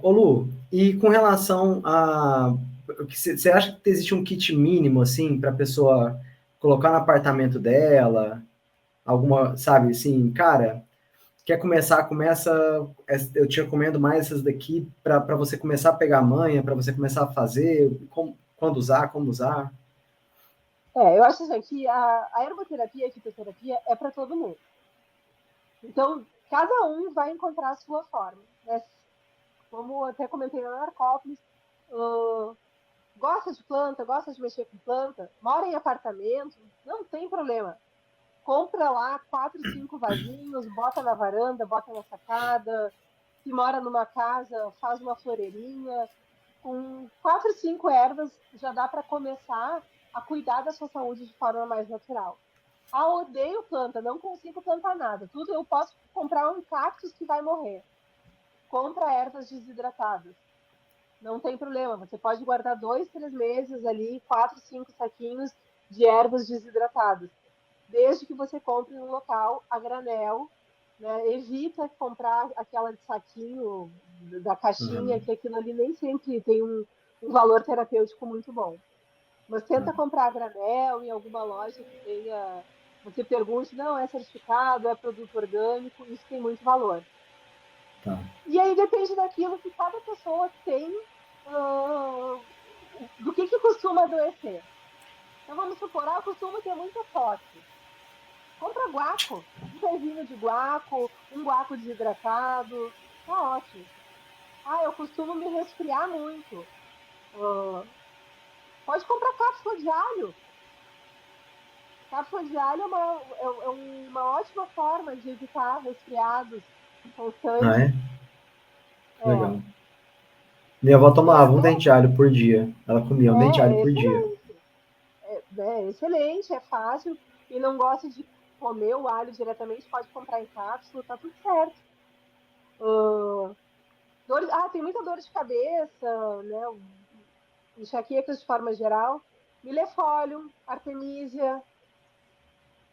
Ô Lu, e com relação a, você acha que existe um kit mínimo, assim, para a pessoa colocar no apartamento dela, alguma, sabe, assim, cara, quer começar, começa. Eu te recomendo mais essas daqui para você começar a pegar a manha, para você começar a fazer, quando usar, como usar. Eu acho assim, que a ergoterapia e a fitoterapia é para todo mundo. Então, cada um vai encontrar a sua forma. Né? Como eu até comentei na Narcópolis, uh, gosta de planta, gosta de mexer com planta, mora em apartamento, não tem problema. Compra lá 4, 5 vasinhos, bota na varanda, bota na sacada. Se mora numa casa, faz uma floreirinha. Com 4, 5 ervas já dá para começar a cuidar da sua saúde de forma mais natural. Ah, odeio planta, não consigo plantar nada. Tudo eu posso comprar um cactus que vai morrer. Compra ervas desidratadas. Não tem problema. Você pode guardar 2, 3 meses ali, 4, 5 saquinhos de ervas desidratadas. Desde que você compre um local a granel, né? Evita comprar aquela de saquinho da caixinha, Uhum. que aquilo ali nem sempre tem um valor terapêutico muito bom. Mas tenta comprar a granel em alguma loja que tenha. Você pergunte, não, é certificado, é produto orgânico, isso tem muito valor. Tá. E aí depende daquilo que cada pessoa tem, do que costuma adoecer. Então vamos supor, eu costumo ter muita tosse. Compra guaco, um pezinho de guaco, um guaco desidratado, tá ótimo. Ah, eu costumo me resfriar muito. Ah, pode comprar cápsula de alho. Cápsula de alho é uma ótima forma de evitar resfriados Ah, constantes. é? É, Legal. Minha avó tem tomava um até. dente de alho por dia. Ela comia um dente de alho É por dia. excelente. É excelente, é fácil. E não gosta de comer o alho diretamente, pode comprar em cápsula, tá tudo certo. Tem muita dor de cabeça, né? Enxaquecas de forma geral. Milefólio, artemisia.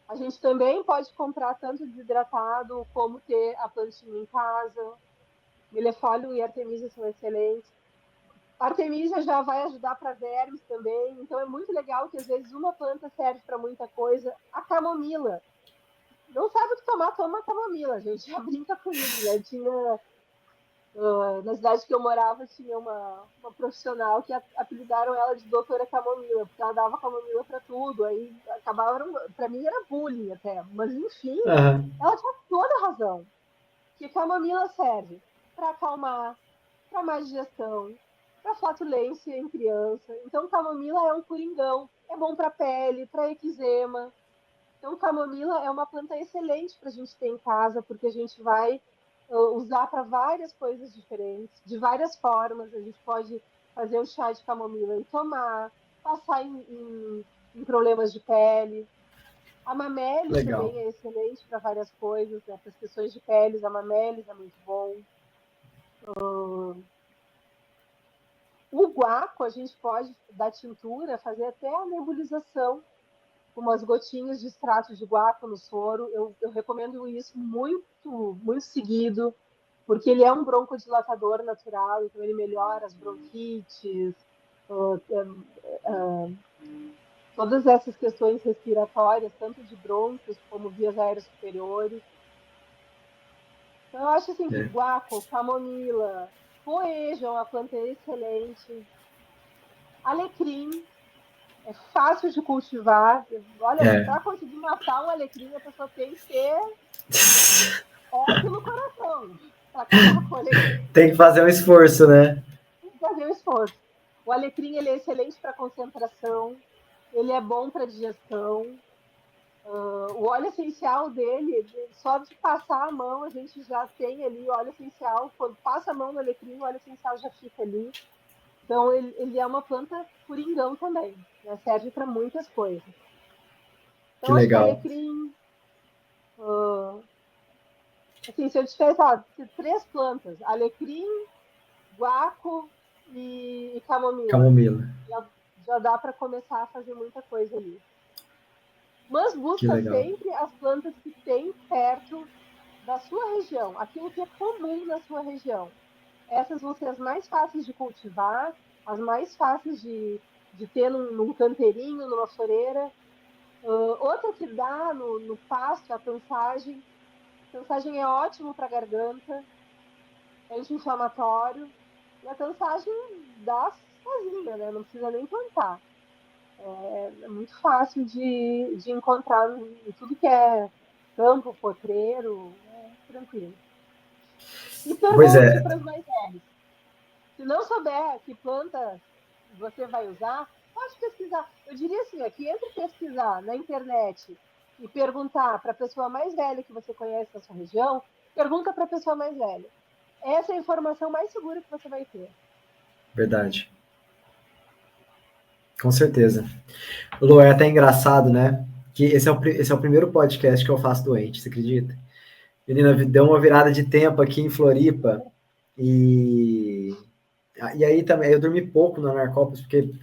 A gente também pode comprar tanto desidratado como ter a plantinha em casa. Milefólio e artemisia são excelentes. Artemisia já vai ajudar para vermes também. Então é muito legal que às vezes uma planta serve para muita coisa. A camomila. Não sabe o que tomar, toma camomila. A gente já brinca com isso, né? Tinha, na cidade que eu morava, tinha uma profissional que apelidaram ela de doutora camomila, porque ela dava camomila para tudo. Aí acabaram, para mim era bullying até. Mas enfim, Aham. ela tinha toda a razão. Que camomila serve para acalmar, para má digestão, para flatulência em criança. Então, camomila é um coringão. É bom para pele, para eczema. Então, camomila é uma planta excelente para a gente ter em casa, porque a gente vai usar para várias coisas diferentes, de várias formas. A gente pode fazer o chá de camomila e tomar, passar em problemas de pele. A mamelis Legal. também é excelente para várias coisas, né? Para as questões de peles, a mamelis é muito bom. O guaco, a gente pode, da tintura, fazer até a nebulização, com umas gotinhas de extrato de guaco no soro. Eu recomendo isso muito, muito seguido, porque ele é um broncodilatador natural, então ele melhora as bronquites, uh, todas essas questões respiratórias, tanto de brônquios como vias aéreas superiores. Então, eu acho assim que É. guaco, camomila, poejo é uma planta excelente. Alecrim é fácil de cultivar. Olha, É. para conseguir matar um alecrim, a pessoa tem que ter ódio no coração para acabar com o alecrim. Tem que fazer um esforço, né? Tem que fazer um esforço. O alecrim ele é excelente para concentração, ele é bom para digestão. O óleo essencial dele, só de passar a mão, a gente já tem ali o óleo essencial. Quando passa a mão no alecrim, o óleo essencial já fica ali. Então, ele é uma planta coringão também, né? Serve para muitas coisas. Que Então, acho que legal. alecrim, assim, se eu tivesse ó, 3 plantas, alecrim, guaco e camomila, Camomila. já dá para começar a fazer muita coisa ali. Mas Que busca legal. sempre as plantas que tem perto da sua região, aquilo que é comum na sua região. Essas vão ser as mais fáceis de cultivar, as mais fáceis de ter num canteirinho, numa floreira. Outra que dá no pasto, a tansagem. A tansagem é ótimo para a garganta, é anti-inflamatório. E a tansagem dá sozinha, né? Não precisa nem plantar. É muito fácil de encontrar em tudo que é campo, potreiro, tranquilo. E Pois pergunte é. para os mais velhos. Se não souber que planta você vai usar, pode pesquisar. Eu diria assim, aqui entre pesquisar na internet e perguntar para a pessoa mais velha que você conhece na sua região, pergunta para a pessoa mais velha. Essa é a informação mais segura que você vai ter. Verdade. Com certeza. Lu, é até engraçado, né? Que esse é o primeiro podcast que eu faço doente, você acredita? Menina, deu uma virada de tempo aqui em Floripa e, e aí também eu dormi pouco na Narcópolis, porque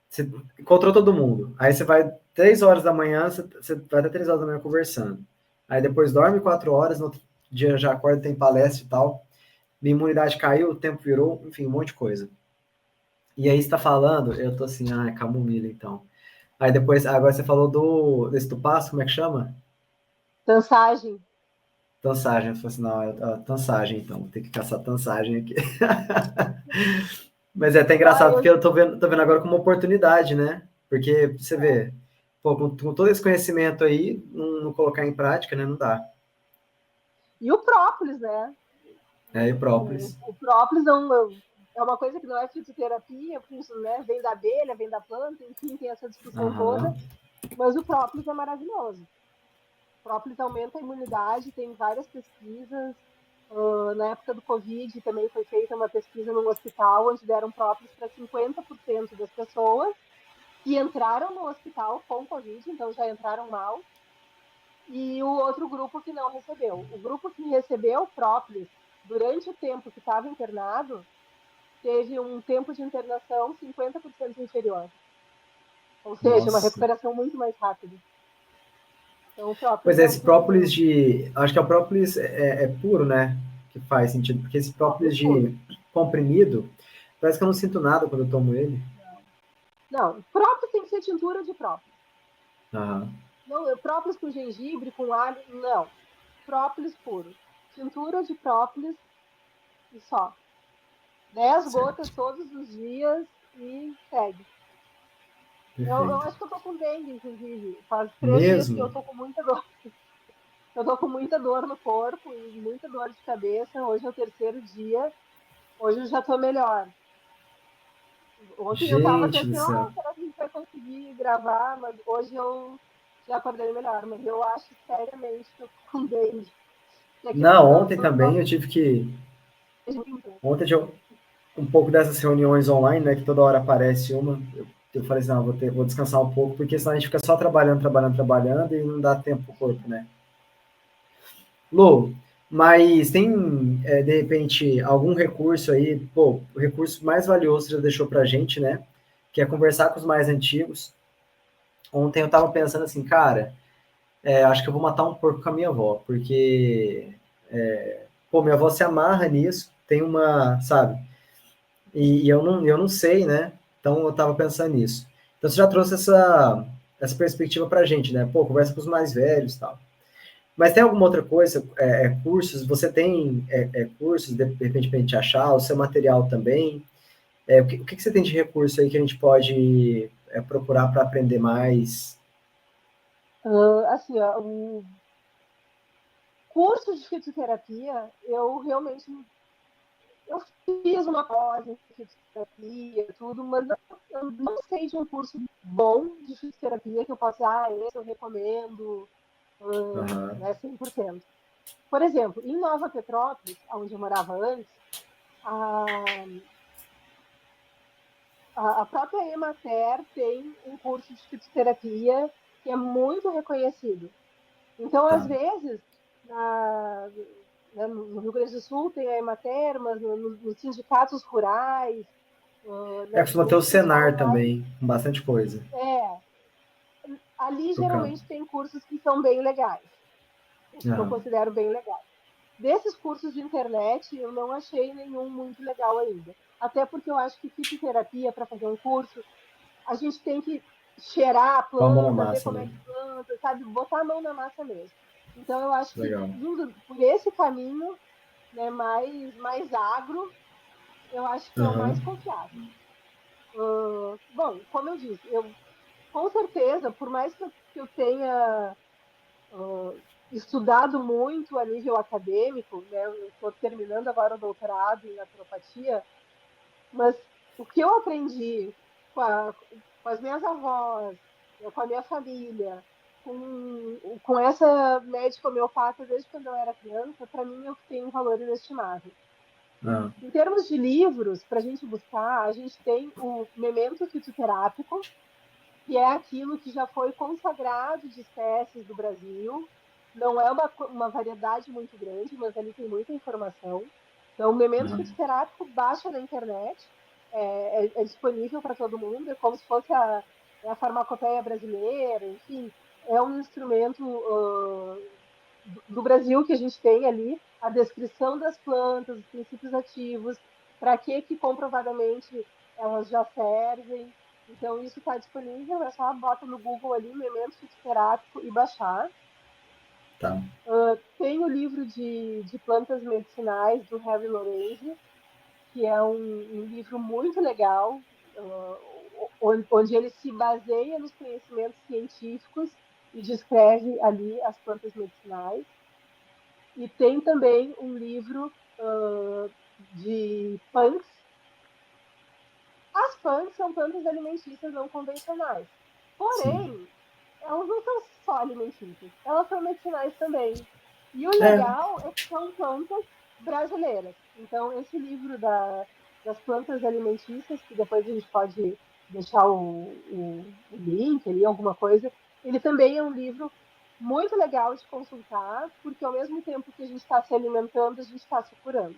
você encontrou todo mundo. Aí você vai 3 horas da manhã, você vai até 3 horas da manhã conversando. Aí depois dorme 4 horas, no outro dia já acorda, tem palestra e tal. Minha imunidade caiu, o tempo virou, enfim, um monte de coisa. E aí você tá falando, eu tô assim, camomila então. Aí depois, agora você falou desse do passo, como é que chama? Tansagem. Tansagem. Eu falei assim, não, tansagem então, vou ter que caçar tansagem aqui. Mas é até Ah, engraçado, porque eu tô vendo agora como uma oportunidade, né? Porque você vê, pô, com todo esse conhecimento aí, não colocar em prática, né? Não dá. E o própolis, né? É, e própolis. O própolis é uma coisa que não é fitoterapia, né? Vem da abelha, vem da planta, enfim, tem essa discussão toda. Aham. Mas o própolis é maravilhoso. O própolis aumenta a imunidade, tem várias pesquisas. Na época do Covid também foi feita uma pesquisa num hospital onde deram própolis para 50% das pessoas que entraram no hospital com Covid, então já entraram mal, e o outro grupo que não recebeu. O grupo que recebeu própolis durante o tempo que estava internado teve um tempo de internação 50% inferior. Ou seja, uma Nossa. recuperação muito mais rápida. Então, o própolis Pois é, é um esse própolis coringão. de. Acho que é o própolis é puro, né? Que faz sentido, porque esse própolis Própolis puro. de comprimido, Parece que eu não sinto nada quando eu tomo ele. Não, própolis tem que ser tintura de própolis. Aham. Não, própolis com gengibre, com alho, não. Própolis puro. Tintura de própolis e só. 10 gotas Certo. todos os dias e segue. Eu Perfeito. acho que eu tô com dengue, inclusive. Faz 3 dias que eu Mesmo? tô com muita dor. Eu tô com muita dor no corpo e muita dor de cabeça. Hoje é o terceiro dia. Hoje eu já tô melhor. Ontem eu tava até Gente do assim, céu. será que a gente vai conseguir gravar? Mas hoje eu já acordei melhor. Mas eu acho seriamente que eu tô com dengue. E aqui Não, no ontem sul, também eu tive que. Ontem eu, um pouco dessas reuniões online, né? Que toda hora aparece uma. Eu falei assim, não, vou descansar um pouco, porque senão a gente fica só trabalhando, trabalhando, trabalhando e não dá tempo pro corpo, né? Lu, mas tem, de repente, algum recurso aí, pô, o recurso mais valioso que já deixou pra gente, né? Que é conversar com os mais antigos. Ontem eu tava pensando assim, cara, acho que eu vou matar um porco com a minha avó, porque, pô, minha avó se amarra nisso, tem uma, sabe? E eu não sei, né? Então eu tava pensando nisso. Então você já trouxe essa perspectiva pra gente, né? Pô, conversa com os mais velhos e tal. Mas tem alguma outra coisa, cursos? Você tem cursos, de repente, para a gente achar, o seu material também? O que você tem de recurso aí que a gente pode procurar para aprender mais? assim, ó, o curso de fitoterapia, eu realmente eu fiz uma pós em fisioterapia, tudo, mas eu não sei de um curso bom de fisioterapia que eu possa, esse eu recomendo, Aham. né, 100%. Por exemplo, em Nova Petrópolis, onde eu morava antes, a, a própria Emater tem um curso de fisioterapia que é muito reconhecido. Então, às Tá. vezes, na, no Rio Grande do Sul tem a Emater, mas nos sindicatos rurais, né, Costuma ter o esse pessoal Senar mais. também, com bastante coisa É, ali pro campo. geralmente tem cursos que são bem legais, os que eu Aham. considero bem legais. Desses cursos de internet, eu não achei nenhum muito legal ainda. Até porque eu acho que fitoterapia, para fazer um curso, a gente tem que cheirar a Com a mão na planta, ver massa, como é né? que planta, sabe? Botar a mão na massa mesmo. Então, eu acho que Legal. indo por esse caminho, né, mais agro, eu acho que é o mais Aham. confiável. Bom, como eu disse, eu com certeza, por mais que eu tenha estudado muito a nível acadêmico, né, eu estou terminando agora o doutorado em naturopatia, mas o que eu aprendi com as minhas avós, né, com a minha família, com essa médica homeopata desde quando eu era criança, para mim é o que tem um valor inestimável. Ah, Em termos de livros, para a gente buscar, a gente tem o Memento Fitoterápico, que é aquilo que já foi consagrado de espécies do Brasil. Não é uma variedade muito grande, mas ali tem muita informação. Então, o Memento aham. Fitoterápico baixa na internet, é disponível para todo mundo, é como se fosse a farmacopeia brasileira, enfim, é um instrumento do Brasil que a gente tem ali, a descrição das plantas, os princípios ativos, para que comprovadamente elas já servem. Então, isso está disponível, é só bota no Google ali, memento fitoterápico e baixar. Tá. Tem o livro de plantas medicinais do Harry Lorenzi, que é um livro muito legal, onde ele se baseia nos conhecimentos científicos e descreve ali as plantas medicinais. E tem também um livro de punks. As punks são plantas alimentícias não convencionais. Sim. Porém, elas não são só alimentícias, elas são medicinais também. E o É, legal é que são plantas brasileiras. Então, esse livro das plantas alimentícias, que depois a gente pode deixar o link ali, alguma coisa, ele também é um livro muito legal de consultar, porque ao mesmo tempo que a gente está se alimentando, a gente está se curando.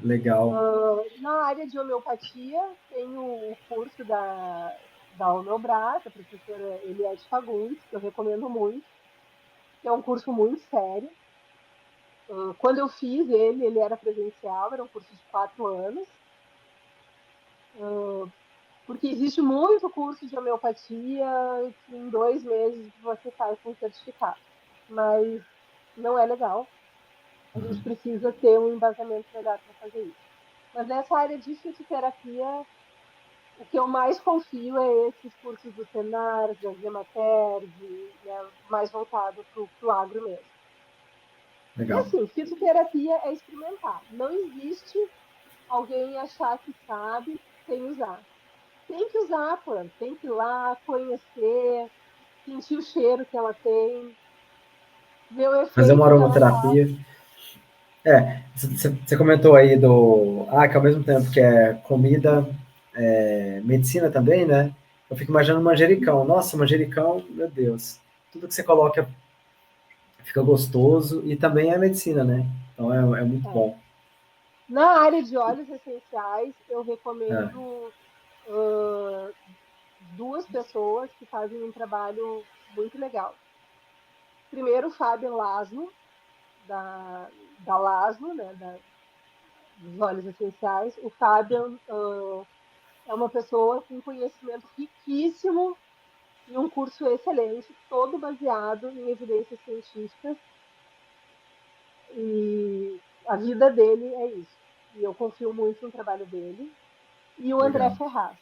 legal. Na área de homeopatia, tem o curso da Homeobras, da professora Eliette Fagundes, que eu recomendo muito, que é um curso muito sério. Quando eu fiz ele era presencial, era um curso de 4 anos. Porque existe muito curso de homeopatia que em 2 meses você sai com certificado. Mas não é legal. A gente precisa ter um embasamento melhor para fazer isso. Mas nessa área de fitoterapia, o que eu mais confio é esses cursos do Senar, da Gemater, né, mais voltado para o agro mesmo. E Legal. assim, fitoterapia é experimentar. Não existe alguém achar que sabe sem usar. Tem que usar a planta, tem que ir lá, conhecer, sentir o cheiro que ela tem, ver o Fazer uma efeito que ela faz. aromaterapia. Você comentou aí que ao mesmo tempo que é comida, medicina também, né? Eu fico imaginando manjericão. Nossa, manjericão, meu Deus. Tudo que você coloca fica gostoso e também é medicina, né? Então é muito É. bom. Na área de óleos essenciais, eu É, recomendo duas pessoas que fazem um trabalho muito legal. Primeiro, o Fábio Laszlo, da Laszlo, né, dos óleos essenciais. O Fábio é uma pessoa com conhecimento riquíssimo e um curso excelente, todo baseado em evidências científicas. E a vida dele é isso. E eu confio muito no trabalho dele. E o André legal. Ferraz.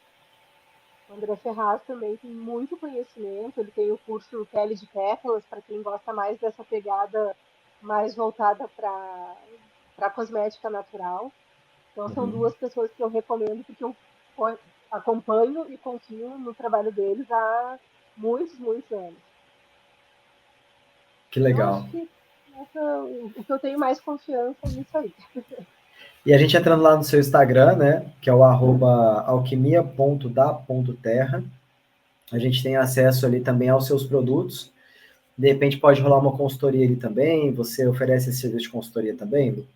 O André Ferraz também tem muito conhecimento, ele tem o curso Pele de Pétalas, para quem gosta mais dessa pegada mais voltada para cosmética natural. Então, são duas pessoas que eu recomendo, porque eu acompanho e confio no trabalho deles há muitos, muitos anos. Que Então, legal. acho que o que eu tenho mais confiança é nisso aí. E a gente entrando lá no seu Instagram, né? Que é o @alquimia.da.terra. A gente tem acesso ali também aos seus produtos. De repente pode rolar uma consultoria ali também. Você oferece esse serviço de consultoria também, Lu?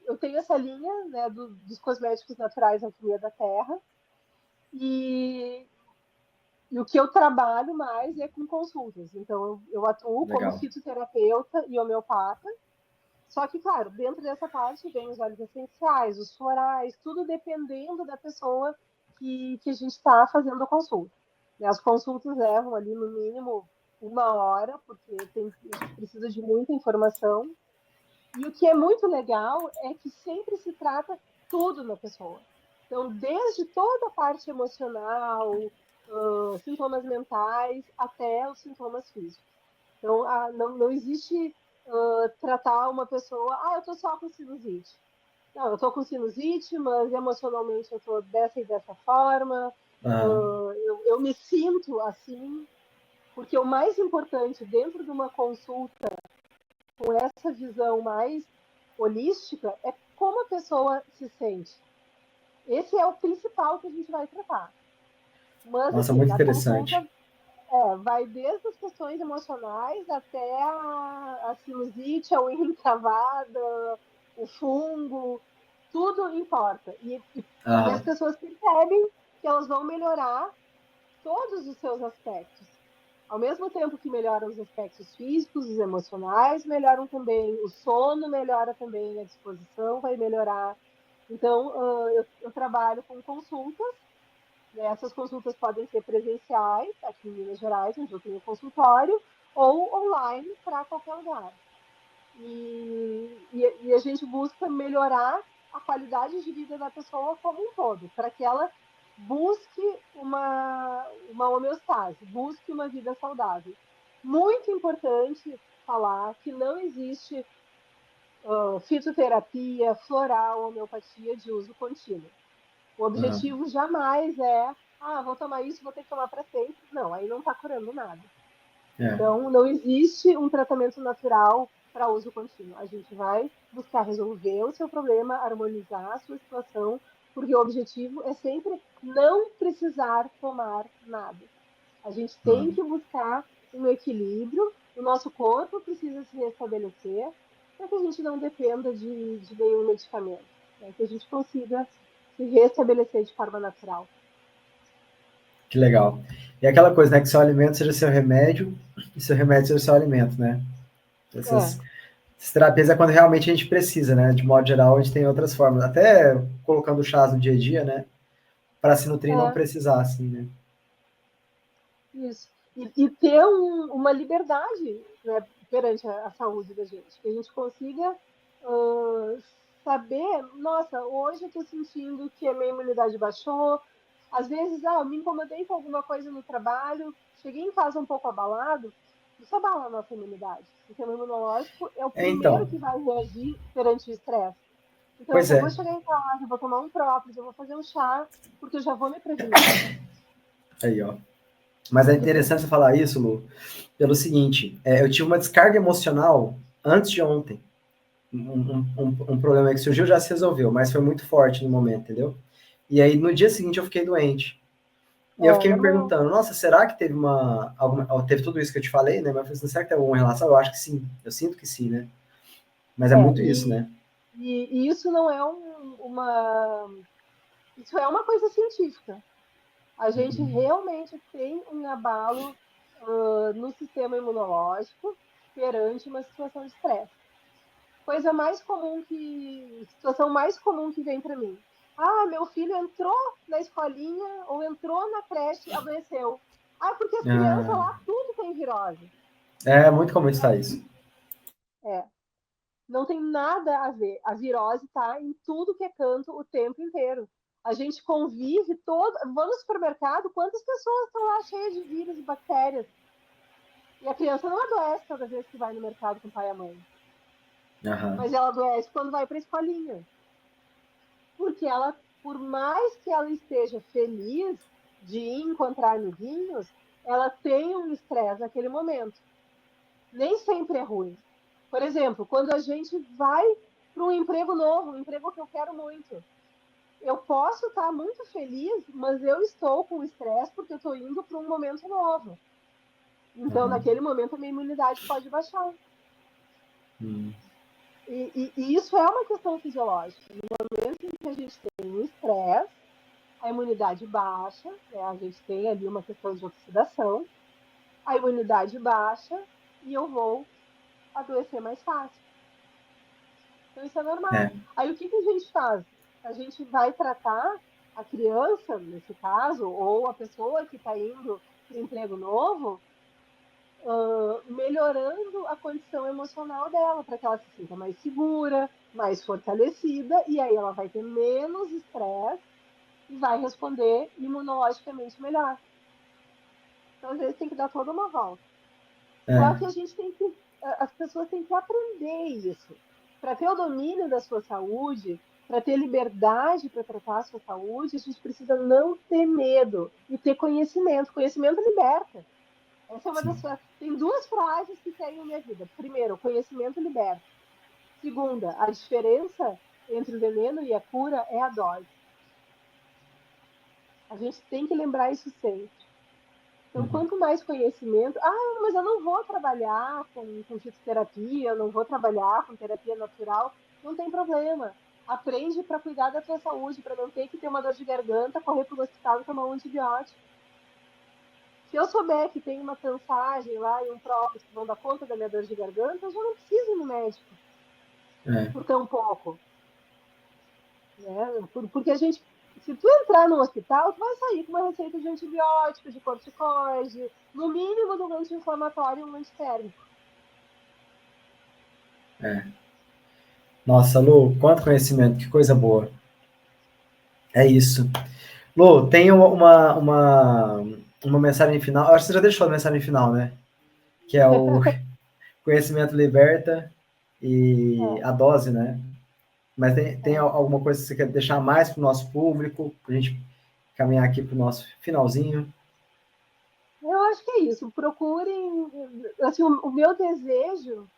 Eu tenho essa linha, né, dos cosméticos naturais Alquimia da Terra, e, e o que eu trabalho mais é com consultas. Então, eu atuo como Legal. fitoterapeuta e homeopata. Só que, claro, dentro dessa parte vem os óleos essenciais, os florais, tudo dependendo da pessoa que a gente está fazendo a consulta. Né, as consultas levam ali no mínimo 1 hora, porque a gente precisa de muita informação. E o que é muito legal é que sempre se trata tudo na pessoa. Então, desde toda a parte emocional, sintomas mentais, até os sintomas físicos. Então, não existe tratar uma pessoa, eu estou só com sinusite. Não, eu estou com sinusite, mas emocionalmente eu estou dessa e dessa forma, Aham. eu me sinto assim, porque o mais importante dentro de uma consulta com essa visão mais holística é como a pessoa se sente. Esse é o principal que a gente vai tratar. Mas, Nossa, assim, muito a interessante. consulta vai desde as questões emocionais até a sinusite, a unha encravada, o fungo, tudo importa. E as Aham. pessoas percebem que elas vão melhorar todos os seus aspectos. Ao mesmo tempo que melhoram os aspectos físicos, os emocionais, melhoram também o sono, melhora também a disposição, vai melhorar. Então, eu trabalho com consultas, né? Essas consultas podem ser presenciais, aqui em Minas Gerais, onde eu tenho consultório, ou online para qualquer lugar. E a gente busca melhorar a qualidade de vida da pessoa como um todo, para que ela busque uma homeostase, busque uma vida saudável. Muito importante falar que não existe fitoterapia, floral, homeopatia de uso contínuo. O Aham. objetivo jamais é, vou tomar isso, vou ter que tomar para sempre. Não, aí não está curando nada. É. Então, não existe um tratamento natural para uso contínuo. A gente vai buscar resolver o seu problema, harmonizar a sua situação, porque o objetivo é sempre não precisar tomar nada. A gente tem Aham. que buscar um equilíbrio, o nosso corpo precisa se restabelecer para que a gente não dependa de nenhum medicamento, né? Que a gente consiga se restabelecer de forma natural. Que legal. E aquela coisa, né? Que seu alimento seja seu remédio e seu remédio seja seu alimento, né? Essas, É, Essas terapias é quando realmente a gente precisa, né? De modo geral, a gente tem outras formas. Até colocando chás no dia a dia, né? Para se nutrir e não precisar, assim, né? Isso. E ter uma liberdade, né, perante a saúde da gente. Que a gente consiga saber, nossa, hoje eu estou sentindo que a minha imunidade baixou. Às vezes, eu me incomodei com alguma coisa no trabalho, cheguei em casa um pouco abalado. Isso abala a nossa imunidade. O sistema imunológico é o primeiro Então, que vai reagir perante o estresse. Então, eu pois já vou é. chegar em casa, eu vou tomar um própolis, eu vou fazer um chá, porque eu já vou me prevenir. Aí, ó. Mas é interessante você falar isso, Lu, pelo seguinte, eu tive uma descarga emocional antes de ontem. Um problema que surgiu já se resolveu, mas foi muito forte no momento, entendeu? E aí, no dia seguinte, eu fiquei doente. E eu É fiquei me normal. perguntando, nossa, será que teve teve tudo isso que eu te falei, né? Mas eu falei assim, será que tem alguma relação? Eu acho que sim. Eu sinto que sim, né? Mas é É, muito isso, né? e isso não é isso é uma coisa científica. A gente realmente tem um abalo no sistema imunológico perante uma situação de estresse. Situação mais comum que vem para mim. Ah, meu filho entrou na escolinha ou entrou na creche, adoeceu. Ah, porque as crianças Ah, lá tudo tem virose. é muito comum estar isso. É, não tem nada a ver. A virose está em tudo que é canto o tempo inteiro. A gente convive todo. Vamos no supermercado, quantas pessoas estão lá cheias de vírus e bactérias? E a criança não adoece toda vez que vai no mercado com o pai e a mãe. Aham. Mas ela adoece quando vai para a escolinha. Porque ela, por mais que ela esteja feliz de encontrar amiguinhos, ela tem um estresse naquele momento. Nem sempre é ruim. Por exemplo, quando a gente vai para um emprego novo, um emprego que eu quero muito, eu posso estar muito feliz, mas eu estou com estresse porque eu estou indo para um momento novo. Então, Uhum. naquele momento, a minha imunidade pode baixar. Hum. E isso é uma questão fisiológica. No momento em que a gente tem um estresse, a imunidade baixa, né? A gente tem ali uma questão de oxidação, a imunidade baixa e eu vou adoecer mais fácil. Então, isso é normal. É. Aí, o que a gente faz? A gente vai tratar a criança, nesse caso, ou a pessoa que está indo para o emprego novo, melhorando a condição emocional dela, para que ela se sinta mais segura, mais fortalecida, e aí ela vai ter menos estresse e vai responder imunologicamente melhor. Então, às vezes, tem que dar toda uma volta. Só É. que a gente tem que, as pessoas têm que aprender isso. Para ter o domínio da sua saúde, para ter liberdade para tratar a sua saúde, a gente precisa não ter medo e ter conhecimento. Conhecimento liberta. Essa é uma das. Sim. Tem duas frases que seguem a minha vida. Primeiro, conhecimento liberta. Segunda, a diferença entre o veneno e a cura é a dose. A gente tem que lembrar isso sempre. Então, Uhum. quanto mais conhecimento. Ah, mas eu não vou trabalhar com fitoterapia, eu não vou trabalhar com terapia natural. Não tem problema. Aprende para cuidar da tua saúde, para não ter que ter uma dor de garganta, correr para o hospital e tomar um antibiótico. Se eu souber que tem uma tensagem lá e um própolis que vão dar conta da minha dor de garganta, eu já não preciso ir no médico É. por tão pouco. Né? Porque a gente, se tu entrar no hospital, tu vai sair com uma receita de antibiótico, de corticoide, no mínimo de um anti-inflamatório e um antitérmico. Nossa, Lu, quanto conhecimento, que coisa boa. É isso. Lu, tem uma mensagem final. Eu acho que você já deixou a mensagem final, né? Que é o conhecimento liberta e É. a dose, né? Mas tem É. alguma coisa que você quer deixar mais para o nosso público, para a gente caminhar aqui para o nosso finalzinho? Eu acho que é isso. Procurem. Assim, o meu desejo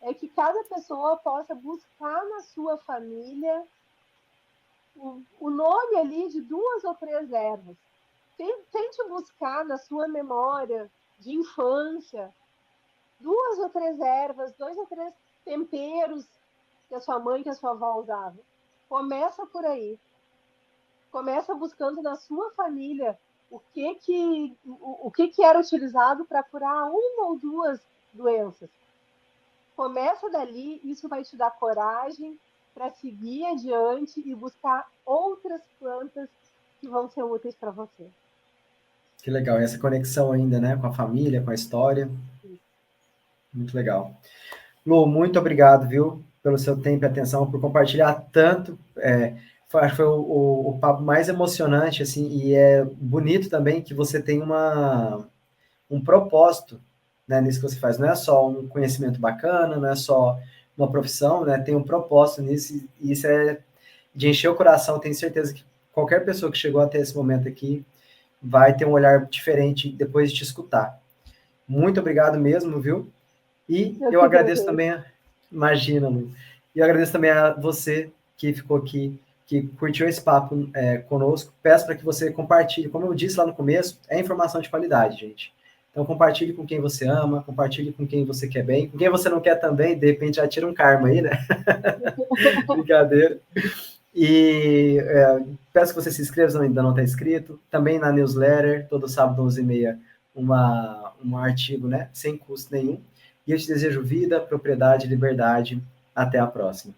é que cada pessoa possa buscar na sua família o nome ali de duas ou três ervas. Tente buscar na sua memória de infância duas ou três ervas, dois ou três temperos que a sua mãe, que a sua avó usava. Começa por aí. Começa buscando na sua família o que era utilizado para curar uma ou duas doenças. Começa dali, isso vai te dar coragem para seguir adiante e buscar outras plantas que vão ser úteis para você. Que legal. E essa conexão ainda, né, com a família, com a história. Muito legal. Lu, muito obrigado, viu, pelo seu tempo e atenção, por compartilhar tanto. Acho que foi o papo mais emocionante, assim, e é bonito também que você tem um propósito, né, nisso que você faz. Não é só um conhecimento bacana, não é só uma profissão, né, tem um propósito nisso, e isso é de encher o coração. Tenho certeza que qualquer pessoa que chegou até esse momento aqui vai ter um olhar diferente depois de te escutar. Muito obrigado mesmo, viu? E Eu eu que agradeço agradeço. também, imagina, Lu, e eu agradeço também a você que ficou aqui, que curtiu esse papo conosco. Peço para que você compartilhe, como eu disse lá no começo, é informação de qualidade, gente. Então compartilhe com quem você ama, compartilhe com quem você quer bem, com quem você não quer também, de repente já tira um karma aí, né? Brincadeira. E peço que você se inscreva se ainda não está inscrito. Também na newsletter, todo sábado, 11h30, um artigo, né? Sem custo nenhum. E eu te desejo vida, propriedade e liberdade. Até a próxima.